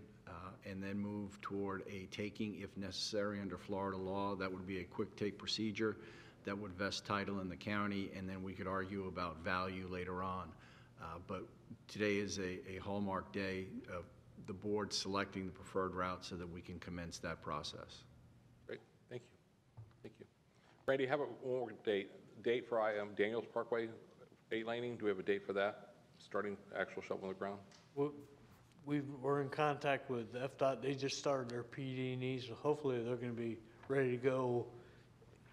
and then move toward a taking if necessary under Florida law. That would be a quick take procedure that would vest title in the county, and then we could argue about value later on. But today is a hallmark day of the board selecting the preferred route so that we can commence that process. Great, thank you. Thank you. Randy, have a one more date for Daniels Parkway 8-laning. Do we have a date for that? Starting actual shovel on the ground? We're in contact with FDOT. They just started their PD&E, so hopefully they're going to be ready to go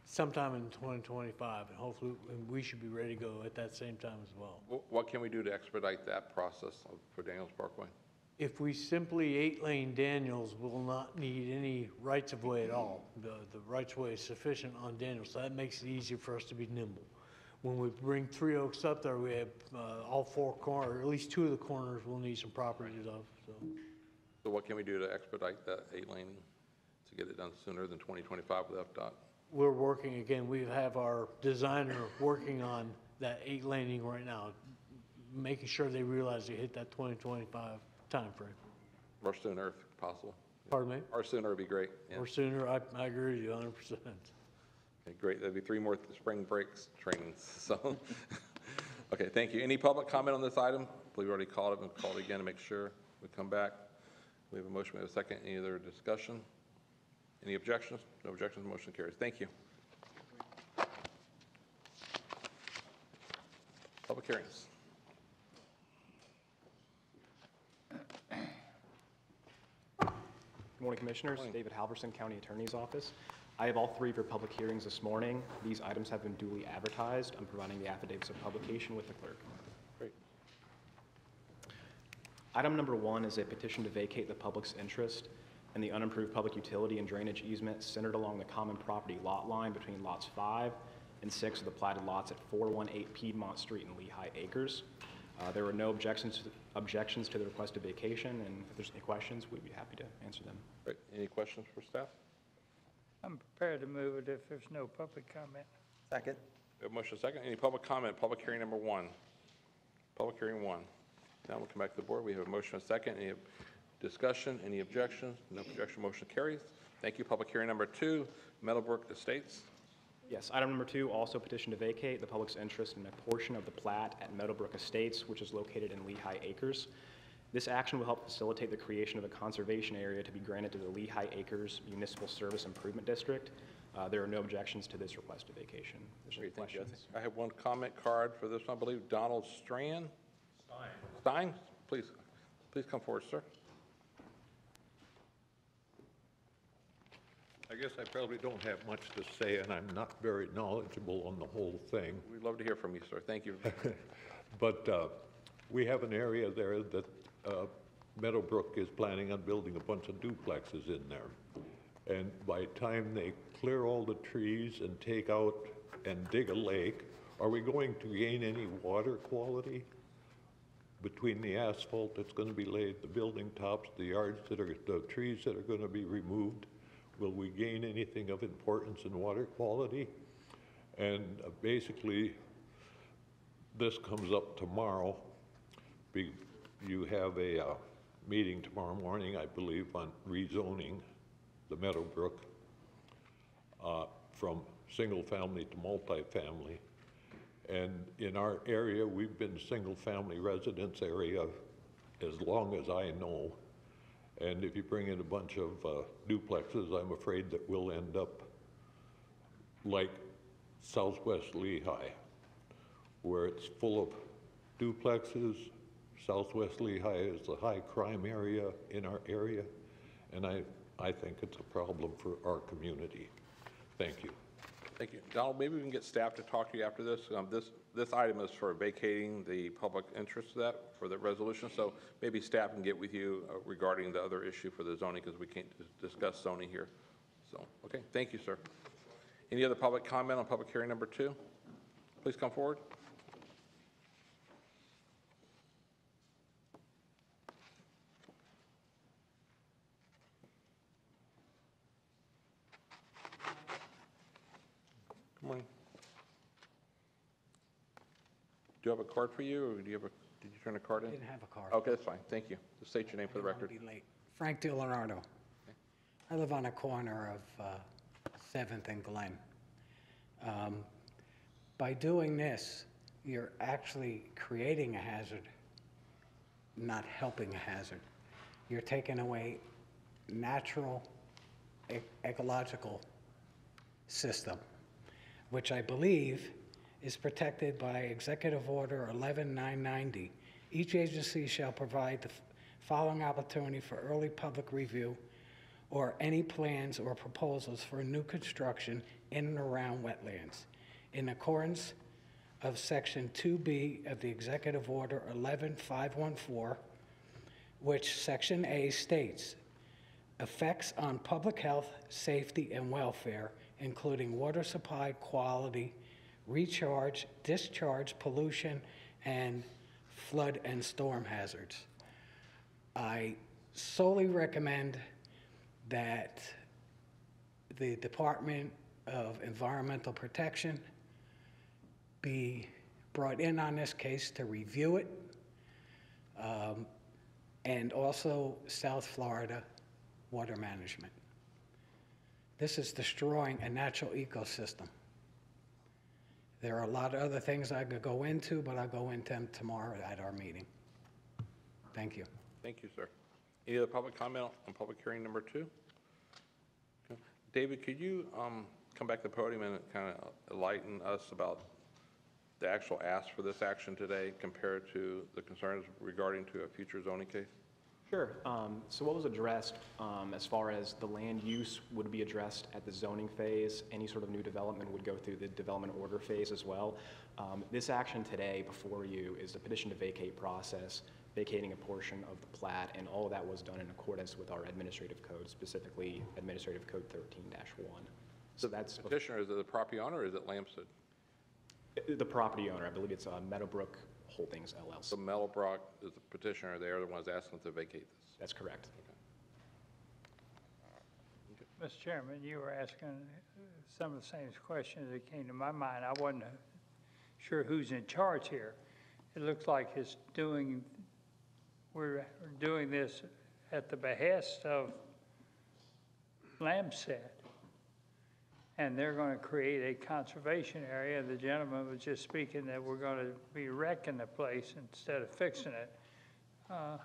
sometime in 2025, and hopefully we should be ready to go at that same time as well. What can we do to expedite that process for Daniels Parkway? If we simply 8-lane Daniels, we'll not need any rights-of-way at all. The rights-of-way is sufficient on Daniels, so that makes it easier for us to be nimble. When we bring Three Oaks up there, we have all 4 corners, or at least 2 of the corners we'll need some properties of. So what can we do to expedite that 8-laning to get it done sooner than 2025 with FDOT? We're working, again, we have our designer working on that 8-laning right now, making sure they realize they hit that 2025 timeframe. Or sooner if possible. Pardon me? Or sooner would be great. Yeah. Or sooner, I agree with you 100%. Okay, great. That'd be 3 more spring breaks trainings. So, okay, thank you. Any public comment on this item? I believe we already called it and called it again to make sure we come back. We have a motion, we have a second. Any other discussion? Any objections? No objections, motion carries. Thank you. Public hearings. Good Morning, Commissioners. David Halverson, County Attorney's Office. I have all three of your public hearings this morning. These items have been duly advertised. I'm providing the affidavits of publication with the clerk. Great. Item number 1 is a petition to vacate the public's interest in the unimproved public utility and drainage easement centered along the common property lot line between lots 5 and 6 of the platted lots at 418 Piedmont Street in Lehigh Acres. There were no objections to the requested vacation, and if there's any questions, we'd be happy to answer them. Great. Any questions for staff? I'm prepared to move it if there's no public comment. Second. We have a motion second. Any public comment? Public hearing number 1. Public hearing 1. Now we'll come back to the board. We have a motion and a second. Any discussion? Any objections? No objection. Motion carries. Thank you. Public hearing number 2, Meadowbrook Estates. Yes, item number 2, also petition to vacate the public's interest in a portion of the plat at Meadowbrook Estates, which is located in Lehigh Acres. This action will help facilitate the creation of a conservation area to be granted to the Lehigh Acres Municipal Service Improvement District. There are no objections to this requested vacation. There's any questions? I have one comment card for this one, I believe. Donald Strand? Stein? Please come forward, sir. I guess I probably don't have much to say, and I'm not very knowledgeable on the whole thing. We'd love to hear from you, sir. Thank you. But we have an area there that Meadowbrook is planning on building a bunch of duplexes in there. And by the time they clear all the trees and take out and dig a lake, are we going to gain any water quality between the asphalt that's going to be laid, the building tops, the trees that are going to be removed? Will we gain anything of importance in water quality? And basically, this comes up tomorrow. You have a meeting tomorrow morning, I believe, on rezoning the Meadowbrook from single family to multifamily. And in our area, we've been single family residence area as long as I know. And if you bring in a bunch of duplexes, I'm afraid that we'll end up like Southwest Lehigh, where it's full of duplexes. Southwest Lehigh is the high crime area in our area, and I think it's a problem for our community. Thank you. Thank you. Donald, maybe we can get staff to talk to you after this. This item is for vacating the public interest for the resolution, so maybe staff can get with you regarding the other issue for the zoning, because we can't discuss zoning here. So, okay, thank you, sir. Any other public comment on public hearing number 2? Please come forward. Good morning. Do you have a card for you, or did you turn a card in? I didn't have a card. Okay, that's fine. Thank you. Just state your name for the record. Be late. Frank DiLeonardo. I live on a corner of 7th and Glen. By doing this, you're actually creating a hazard, not helping a hazard. You're taking away natural ecological system, which I believe is protected by Executive Order 11990. Each agency shall provide the following opportunity for early public review or any plans or proposals for new construction in and around wetlands in accordance of Section 2B of the Executive Order 11514, which Section A states, effects on public health, safety, and welfare, including water supply quality, recharge, discharge, pollution, and flood and storm hazards. I solely recommend that the Department of Environmental Protection be brought in on this case to review it, and also South Florida Water Management. This is destroying a natural ecosystem. There are a lot of other things I could go into, but I'll go into them tomorrow at our meeting. Thank you. Thank you, sir. Any other public comment on public hearing number 2? Okay. David, could you come back to the podium and kind of enlighten us about the actual ask for this action today compared to the concerns regarding to a future zoning case? Sure. So what was addressed as far as the land use would be addressed at the zoning phase, any sort of new development would go through the development order phase as well. This action today before you is the petition to vacate process, vacating a portion of the plat, and all of that was done in accordance with our administrative code, specifically Administrative Code 13-1. So that's Petitioner, is it the property owner or is it Lamson? the property owner. I believe it's Meadowbrook Holdings LLC. So Meadowbrook is the petitioner, they are the ones asking to vacate this. That's correct. Mr. Chairman, you were asking some of the same questions that came to my mind. I wasn't sure who's in charge here. It looks like we're doing this at the behest of Lamson. And they're going to create a conservation area. The gentleman was just speaking that we're going to be wrecking the place instead of fixing it. I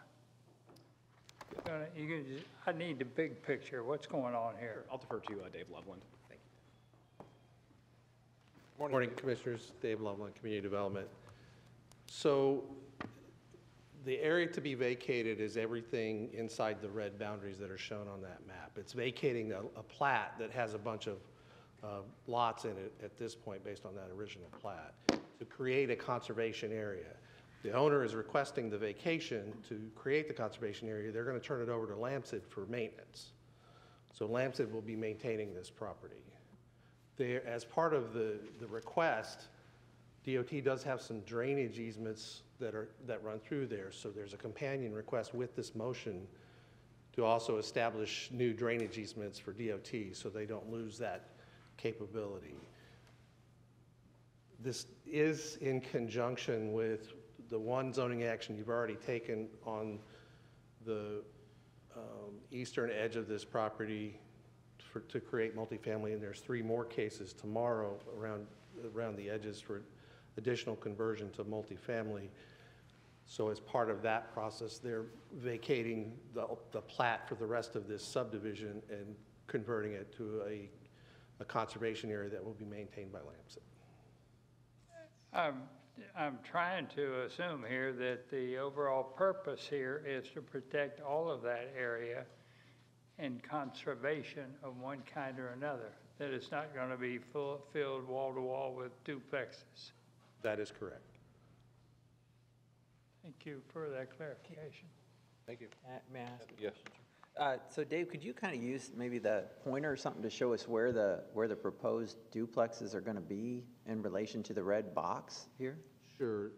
need the big picture. What's going on here? I'll defer to Dave Loveland. Thank you. Morning, Commissioners. Dave Loveland, Community Development. So the area to be vacated is everything inside the red boundaries that are shown on that map. It's vacating a plat that has a bunch of lots in it at this point based on that original plat to create a conservation area. The owner is requesting the vacation to create the conservation area. They're going to turn it over to Lamson for maintenance. So Lamson will be maintaining this property. As part of the request, DOT does have some drainage easements that run through there. So there's a companion request with this motion to also establish new drainage easements for DOT so they don't lose that capability. This is in conjunction with the one zoning action you've already taken on the eastern edge of this property to create multifamily, and there's 3 more cases tomorrow around the edges for additional conversion to multifamily. So as part of that process, they're vacating the plat for the rest of this subdivision and converting it to a conservation area that will be maintained by Lamson. I'm trying to assume here that the overall purpose here is to protect all of that area in conservation of one kind or another, that it's not going to be filled wall to wall with duplexes. That is correct. Thank you for that clarification. Thank you. May I ask? Yes. So Dave, could you kind of use maybe the pointer or something to show us where the proposed duplexes are going to be in relation to the red box here? Sure.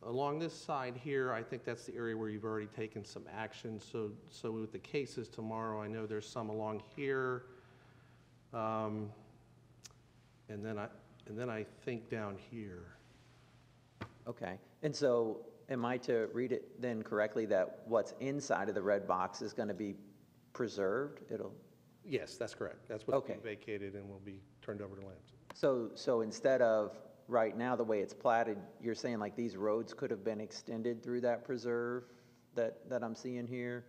Along this side here, I think that's the area where you've already taken some action. So with the cases tomorrow, I know there's some along here, and then I think down here. Okay. And so am I to read it then correctly that what's inside of the red box is going to be preserved? Yes, that's correct. That's what's being vacated and will be turned over to Lamson. So instead of right now the way it's platted, you're saying like these roads could have been extended through that preserve that I'm seeing here?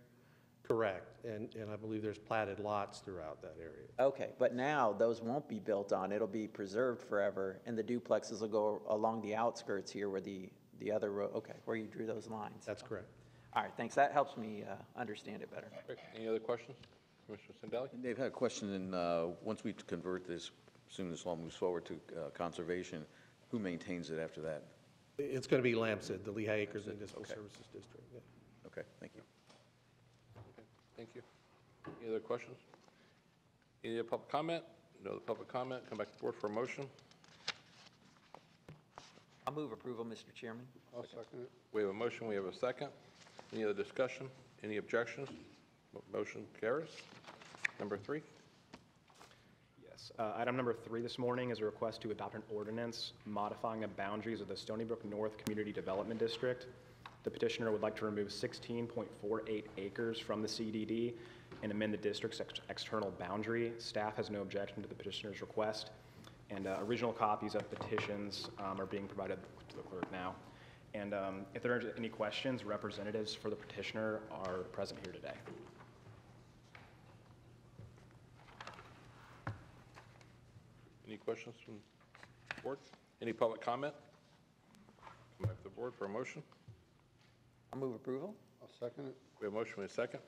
Correct. And I believe there's platted lots throughout that area. Okay, but now those won't be built on. It'll be preserved forever, and the duplexes will go along the outskirts here where the other road, okay, where you drew those lines. That's correct. All right, thanks. That helps me understand it better. Great. Any other questions? Commissioner Sindelli? Dave, I had a question, and once we convert this, assuming this law moves forward to conservation, who maintains it after that? It's going to be Lamson, the Lehigh Acres Municipal Services District. Yeah. Okay, thank you. Okay, thank you. Any other questions? Any other public comment? No other public comment. Come back to the board for a motion. I'll move approval, Mr. Chairman. I'll second it. We have a motion. We have a second. Any other discussion? Any objections? Motion carries. Number 3. Yes. Item number 3 this morning is a request to adopt an ordinance modifying the boundaries of the Stony Brook North Community Development District. The petitioner would like to remove 16.48 acres from the CDD and amend the district's external boundary. Staff has no objection to the petitioner's request, and original copies of petitions are being provided to the clerk now. And if there are any questions, representatives for the petitioner are present here today. Any questions from the board? Any public comment? Come back to the board for a motion. I'll move approval. I'll Second it. We have a motion with a second.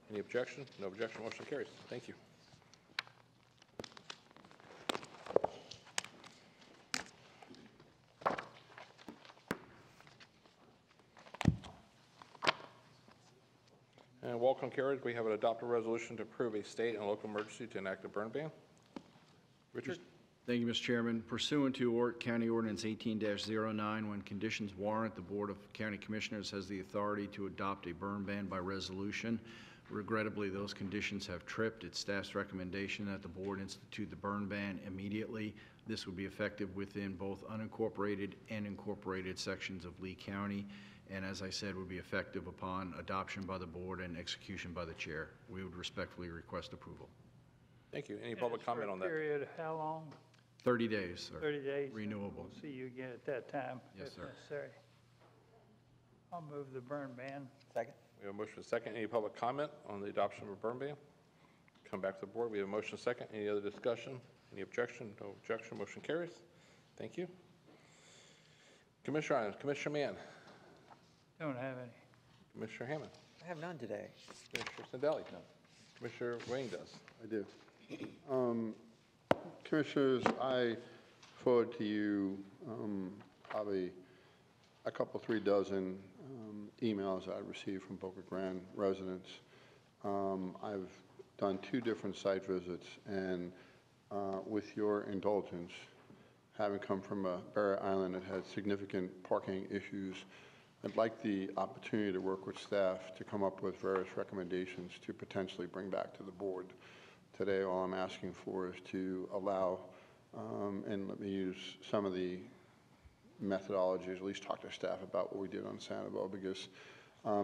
Any objection? No objection, motion carries. Thank you. And welcome carried. We have an adopted resolution to approve a state and local emergency to enact a burn ban. Richard? Thank you, Mr. Chairman. Pursuant to County Ordinance 18-09, when conditions warrant, the Board of County Commissioners has the authority to adopt a burn ban by resolution. Regrettably, those conditions have tripped. It's staff's recommendation that the board institute the burn ban immediately. This would be effective within both unincorporated and incorporated sections of Lee County, and as I said, would be effective upon adoption by the board and execution by the chair. We would respectfully request approval. Thank you. Any public comment on that? Period, how long? 30 days, sir. 30 days? Renewable. We'll see you again at that time. Yes, if sir. necessary. I'll move the burn ban. Second. We have a motion and a second. Any public comment on the adoption of a burn ban? Come back to the board. We have a motion and a second. Any other discussion? Any objection? No objection. Motion carries. Thank you. Commissioner items. Commissioner Mann. Don't have any. Commissioner Hammond. I have none today. Commissioner Sindelli. No. Commissioner Wayne does. I do. Commissioners, I forward to you probably a couple, 3 dozen emails I received from Boca Grande residents. I've done 2 different site visits, and with your indulgence, having come from a barrier island that had significant parking issues, I'd like the opportunity to work with staff to come up with various recommendations to potentially bring back to the board. Today, all I'm asking for is to allow, and let me use some of the methodologies, at least talk to staff about what we did on Sanibel, because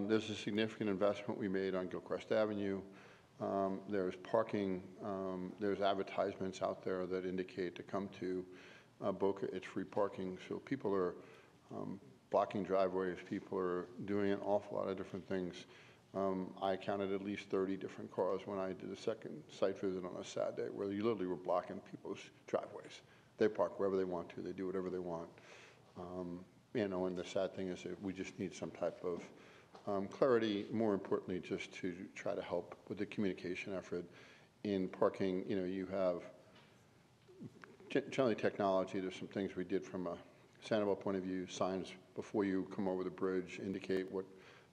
there's a significant investment we made on Gilchrist Avenue. There's parking, there's advertisements out there that indicate to come to Boca, it's free parking. So people are blocking driveways, people are doing an awful lot of different things. I counted at least 30 different cars when I did a second site visit on a Saturday, where you literally were blocking people's driveways. They park wherever they want to, they do whatever they want. You know, and the sad thing is that we just need some type of clarity, more importantly, just to try to help with the communication effort in parking. You know, you have generally technology. There's some things we did from a Sanibel point of view. Signs before you come over the bridge indicate what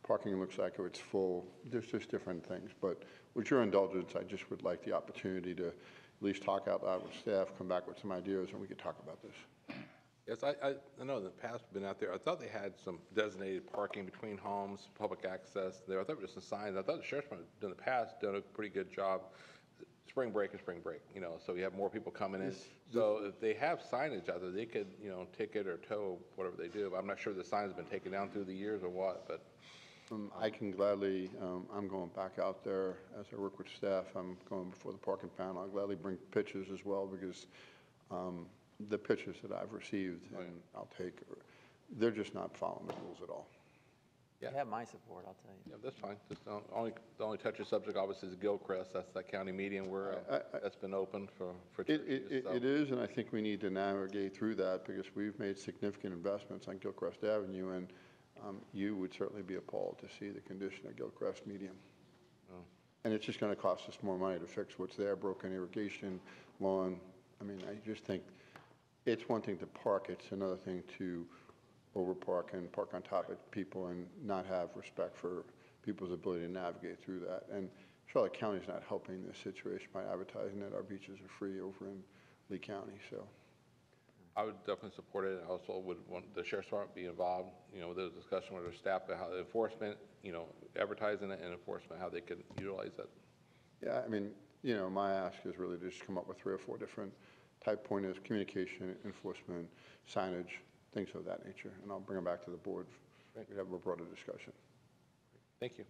parking looks like or it's full. There's just different things. But with your indulgence, I just would like the opportunity to at least talk out loud with staff, come back with some ideas, and we could talk about this. Yes, I know in the past we've been out there. I thought they had some designated parking between homes, public access there. I thought it was just some signs. I thought the sheriff's department in the past done a pretty good job. Spring break is spring break, you know, so you have more people coming in. So if they have signage out there, they could, you know, ticket or tow, whatever they do. But I'm not sure the sign's been taken down through the years or what, but. I can gladly, I'm going back out there as I work with staff. I'm going before the parking panel. I'll gladly bring pictures as well, because the pictures that I've received and I'll take, they're just not following the rules at all. Yeah. You have my support, I'll tell you. Yeah, that's fine. Just the only touchy subject obviously is Gilchrist. That's that county median where that's been open for churches. It is, and I think we need to navigate through that, because we've made significant investments on Gilchrist Avenue, and you would certainly be appalled to see the condition of Gilchrist median. Oh. And it's just going to cost us more money to fix what's there, broken irrigation, lawn. I mean, I just think it's one thing to park, it's another thing to overpark and park on top of people and not have respect for people's ability to navigate through that. And Charlotte County's not helping this situation by advertising that our beaches are free over in Lee County, so. I would definitely support it. I also would want the sheriff's department to be involved, you know, with the discussion with their staff about how the enforcement, you know, advertising it and enforcement, how they could utilize it. Yeah, I mean, you know, my ask is really to just come up with 3 or 4 different type pointers: communication, enforcement, signage, things of that nature, and I'll bring them back to the board. We have a broader discussion. Thank you.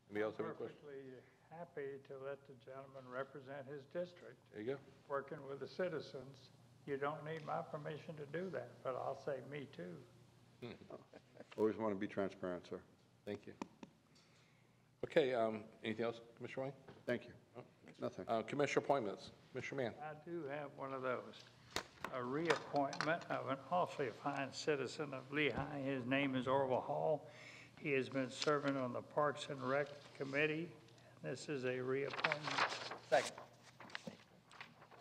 Anybody else have a question? Perfectly happy to let the gentleman represent his district. There you go. Working with the citizens. You don't need my permission to do that, but I'll say me too. Always want to be transparent, sir. Thank you. Okay, anything else, Commissioner Wayne? Thank you. Oh. Nothing. Commissioner appointments. Commissioner Mann. I do have one of those. A reappointment of an awfully fine citizen of Lehigh. His name is Orville Hall. He has been serving on the Parks and Rec Committee. This is a reappointment. Second.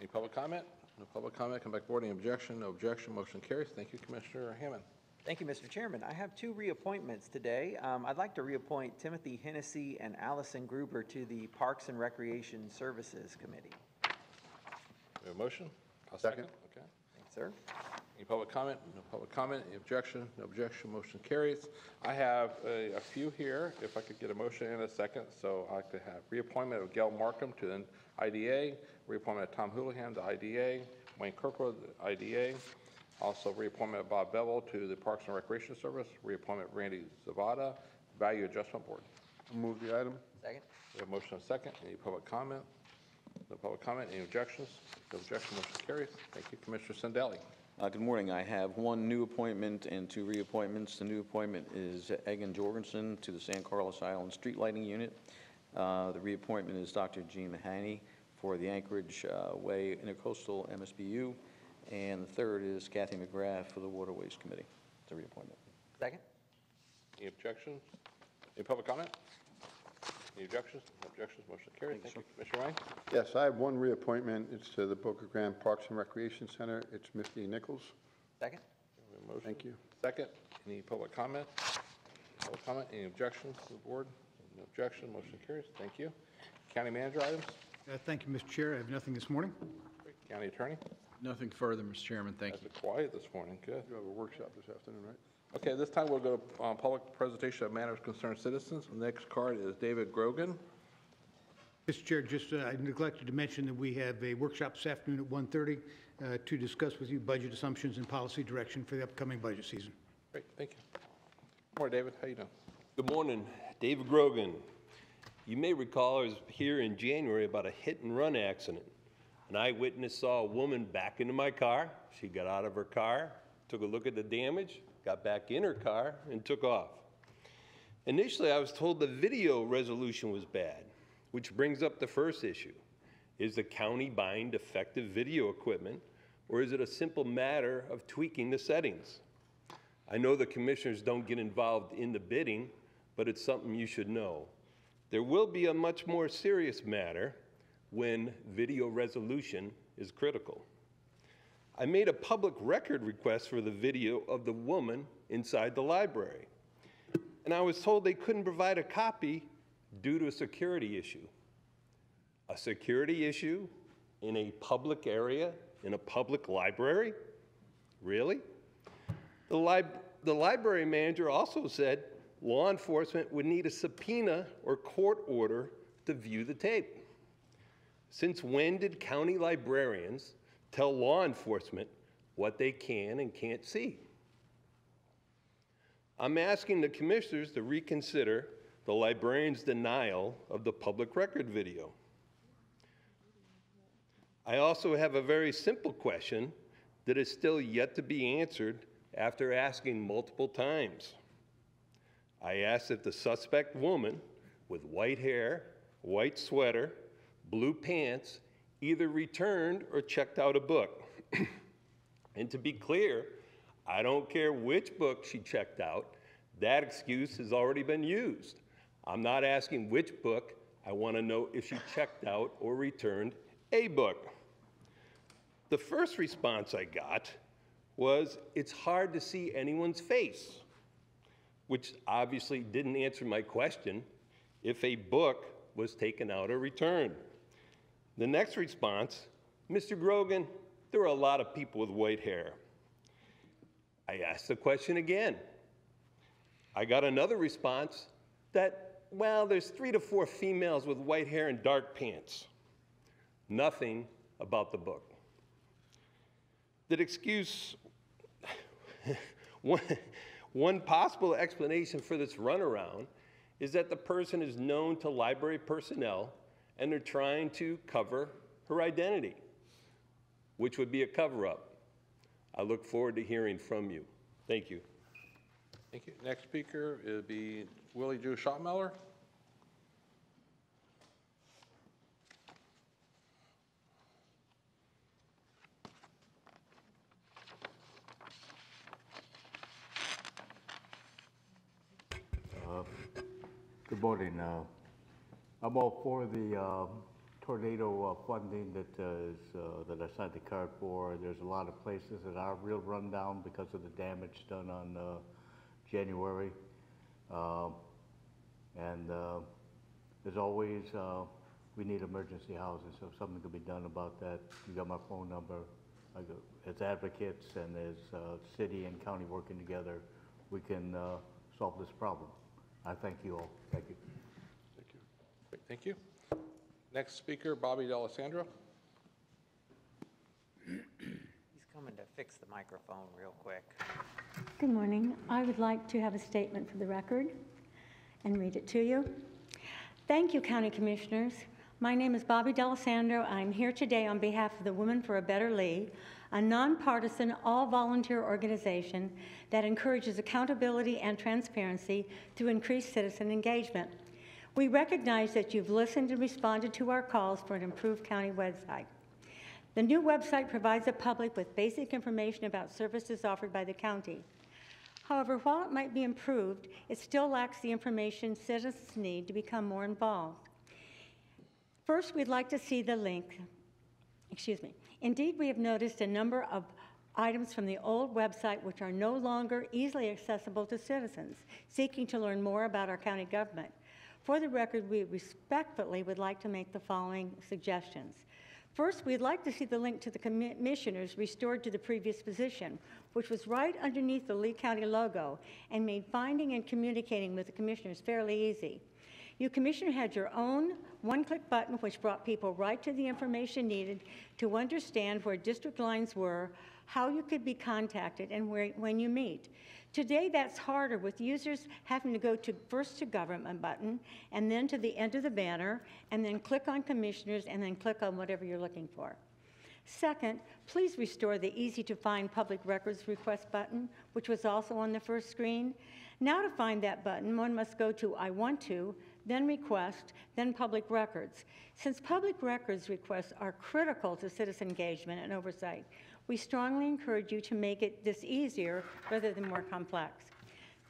Any public comment? No public comment. Come back forward. Any objection? No objection. Motion carries. Thank you, Commissioner Hammond. Thank you, Mr. Chairman. I have 2 reappointments today. I'd like to reappoint Timothy Hennessy and Allison Gruber to the Parks and Recreation Services Committee. We have a motion? I'll second. Okay. Thanks, sir. Any public comment? No public comment. Any objection? No objection. Motion carries. I have a few here, if I could get a motion in a second. So I could have reappointment of Gail Markham to the IDA, reappointment of Tom Houlihan to IDA, Wayne Kirkwood to IDA, also reappointment of Bob Bevel to the Parks and Recreation Service, reappointment of Randy Zavada, Value Adjustment Board. I'll move the item. Second. We have a motion and a second. Any public comment? No public comment. Any objections? No objection. Motion carries. Thank you, Commissioner Sendelli. Good morning. I have 1 new appointment and 2 reappointments. The new appointment is Egan Jorgensen to the San Carlos Island Street Lighting Unit. The reappointment is Dr. Gene Mahaney for the Anchorage Way Intercoastal MSBU. And the third is Kathy McGrath for the Waterways Committee. It's a reappointment. Second. Any objections? Any public comment? Any objections? No objections. Motion carries. Thank you, Commissioner Wayne. Yes, I have 1 reappointment. It's to the Boca Grande Parks and Recreation Center. It's Misty Nichols. Second. We have a motion. Thank you. Second. Any public comment? Public comment. Any objections to the board? No objection. Motion carries. Thank you. County manager items? Thank you, Mr. Chair. I have nothing this morning. County attorney? Nothing further, Mr. Chairman. Thank you. That's quiet this morning. Good. You have a workshop this afternoon, right? Okay, this time we'll go to public presentation of matters concerning citizens. The next card is David Grogan. Mr. Chair, just I neglected to mention that we have a workshop this afternoon at 1:30 to discuss with you budget assumptions and policy direction for the upcoming budget season. Great, thank you. Good morning, David. How you doing? Good morning. David Grogan. You may recall I was here in January about a hit-and-run accident. An eyewitness saw a woman back into my car. She got out of her car, took a look at the damage, got back in her car, and took off. Initially, I was told the video resolution was bad, which brings up the first issue. Is the county buying defective video equipment, or is it a simple matter of tweaking the settings? I know the commissioners don't get involved in the bidding, but it's something you should know. There will be a much more serious matter when video resolution is critical. I made a public record request for the video of the woman inside the library, and I was told they couldn't provide a copy due to a security issue. A security issue in a public area, in a public library? Really? The library manager also said law enforcement would need a subpoena or court order to view the tape. Since when did county librarians tell law enforcement what they can and can't see? I'm asking the commissioners to reconsider the librarian's denial of the public record video. I also have a very simple question that is still yet to be answered after asking multiple times. I asked if the suspect woman with white hair, white sweater, blue pants either returned or checked out a book. And to be clear, I don't care which book she checked out. That excuse has already been used. I'm not asking which book. I want to know if she checked out or returned a book. The first response I got was, it's hard to see anyone's face, which obviously didn't answer my question if a book was taken out or returned. The next response, Mr. Grogan, there are a lot of people with white hair. I asked the question again. I got another response that, well, there's 3 to 4 females with white hair and dark pants. Nothing about the book. That excuse, one possible explanation for this runaround is that the person is known to library personnel and they're trying to cover her identity, which would be a cover-up. I look forward to hearing from you. Thank you. Thank you. Next speaker will be Willie Joe Schottmeller. Good morning. I'm all for the tornado funding that that I signed the card for. There's a lot of places that are real rundown because of the damage done on January. As always, we need emergency housing, so if something could be done about that, you got my phone number. As advocates and as city and county working together, we can solve this problem. I thank you all. Thank you. Thank you. Great, thank you. Next speaker, Bobby D'Alessandro. He's coming to fix the microphone real quick. Good morning. I would like to have a statement for the record and read it to you. Thank you, County Commissioners. My name is Bobby D'Alessandro. I'm here today on behalf of the Women for a Better Lee, a nonpartisan, all-volunteer organization that encourages accountability and transparency through increased citizen engagement. We recognize that you've listened and responded to our calls for an improved county website. The new website provides the public with basic information about services offered by the county. However, while it might be improved, it still lacks the information citizens need to become more involved. First, we'd like to see the link. Indeed, we have noticed a number of items from the old website which are no longer easily accessible to citizens seeking to learn more about our county government. For the record, we respectfully would like to make the following suggestions. First, we'd like to see the link to the commissioners restored to the previous position, which was right underneath the Lee County logo and made finding and communicating with the commissioners fairly easy. You commissioner had your own one-click button which brought people right to the information needed to understand where district lines were, how you could be contacted, and when you meet. Today, that's harder with users having to go first to Government button, and then to the end of the banner, and then click on Commissioners, and then click on whatever you're looking for. Second, please restore the easy-to-find Public Records Request button, which was also on the first screen. Now to find that button, one must go to I Want To, then Request, then Public Records. Since Public Records requests are critical to citizen engagement and oversight, we strongly encourage you to make this easier rather than more complex.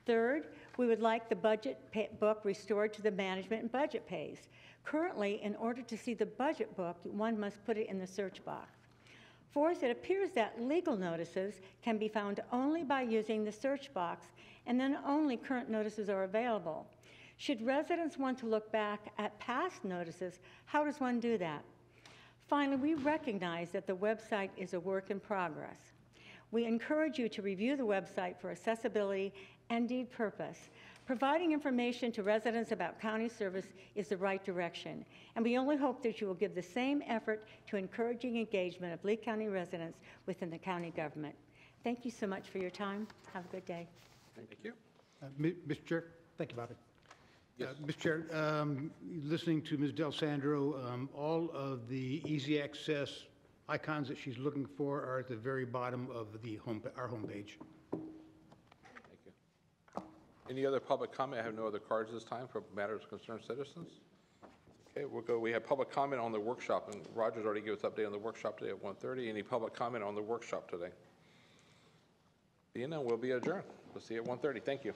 Third, we would like the budget book restored to the management and budget page. Currently, in order to see the budget book, one must put it in the search box. Fourth, it appears that legal notices can be found only by using the search box, and then only current notices are available. Should residents want to look back at past notices, how does one do that? Finally, we recognize that the website is a work in progress. We encourage you to review the website for accessibility and deed purpose. Providing information to residents about county service is the right direction, and we only hope that you will give the same effort to encouraging engagement of Lee County residents within the county government. Thank you so much for your time. Have a good day. Thank you. Mr. Chair, thank you, Bobby. Yes. Mr. Chair, listening to Ms. D'Alessandro, all of the easy access icons that she's looking for are at the very bottom of our homepage. Thank you. Any other public comment? I have no other cards this time for matters of concern citizens. Okay, we'll go. We have public comment on the workshop, and Roger's already gave us an update on the workshop today at 1:30. Any public comment on the workshop today? Being none, we'll be adjourned. We'll see you at 1:30. Thank you.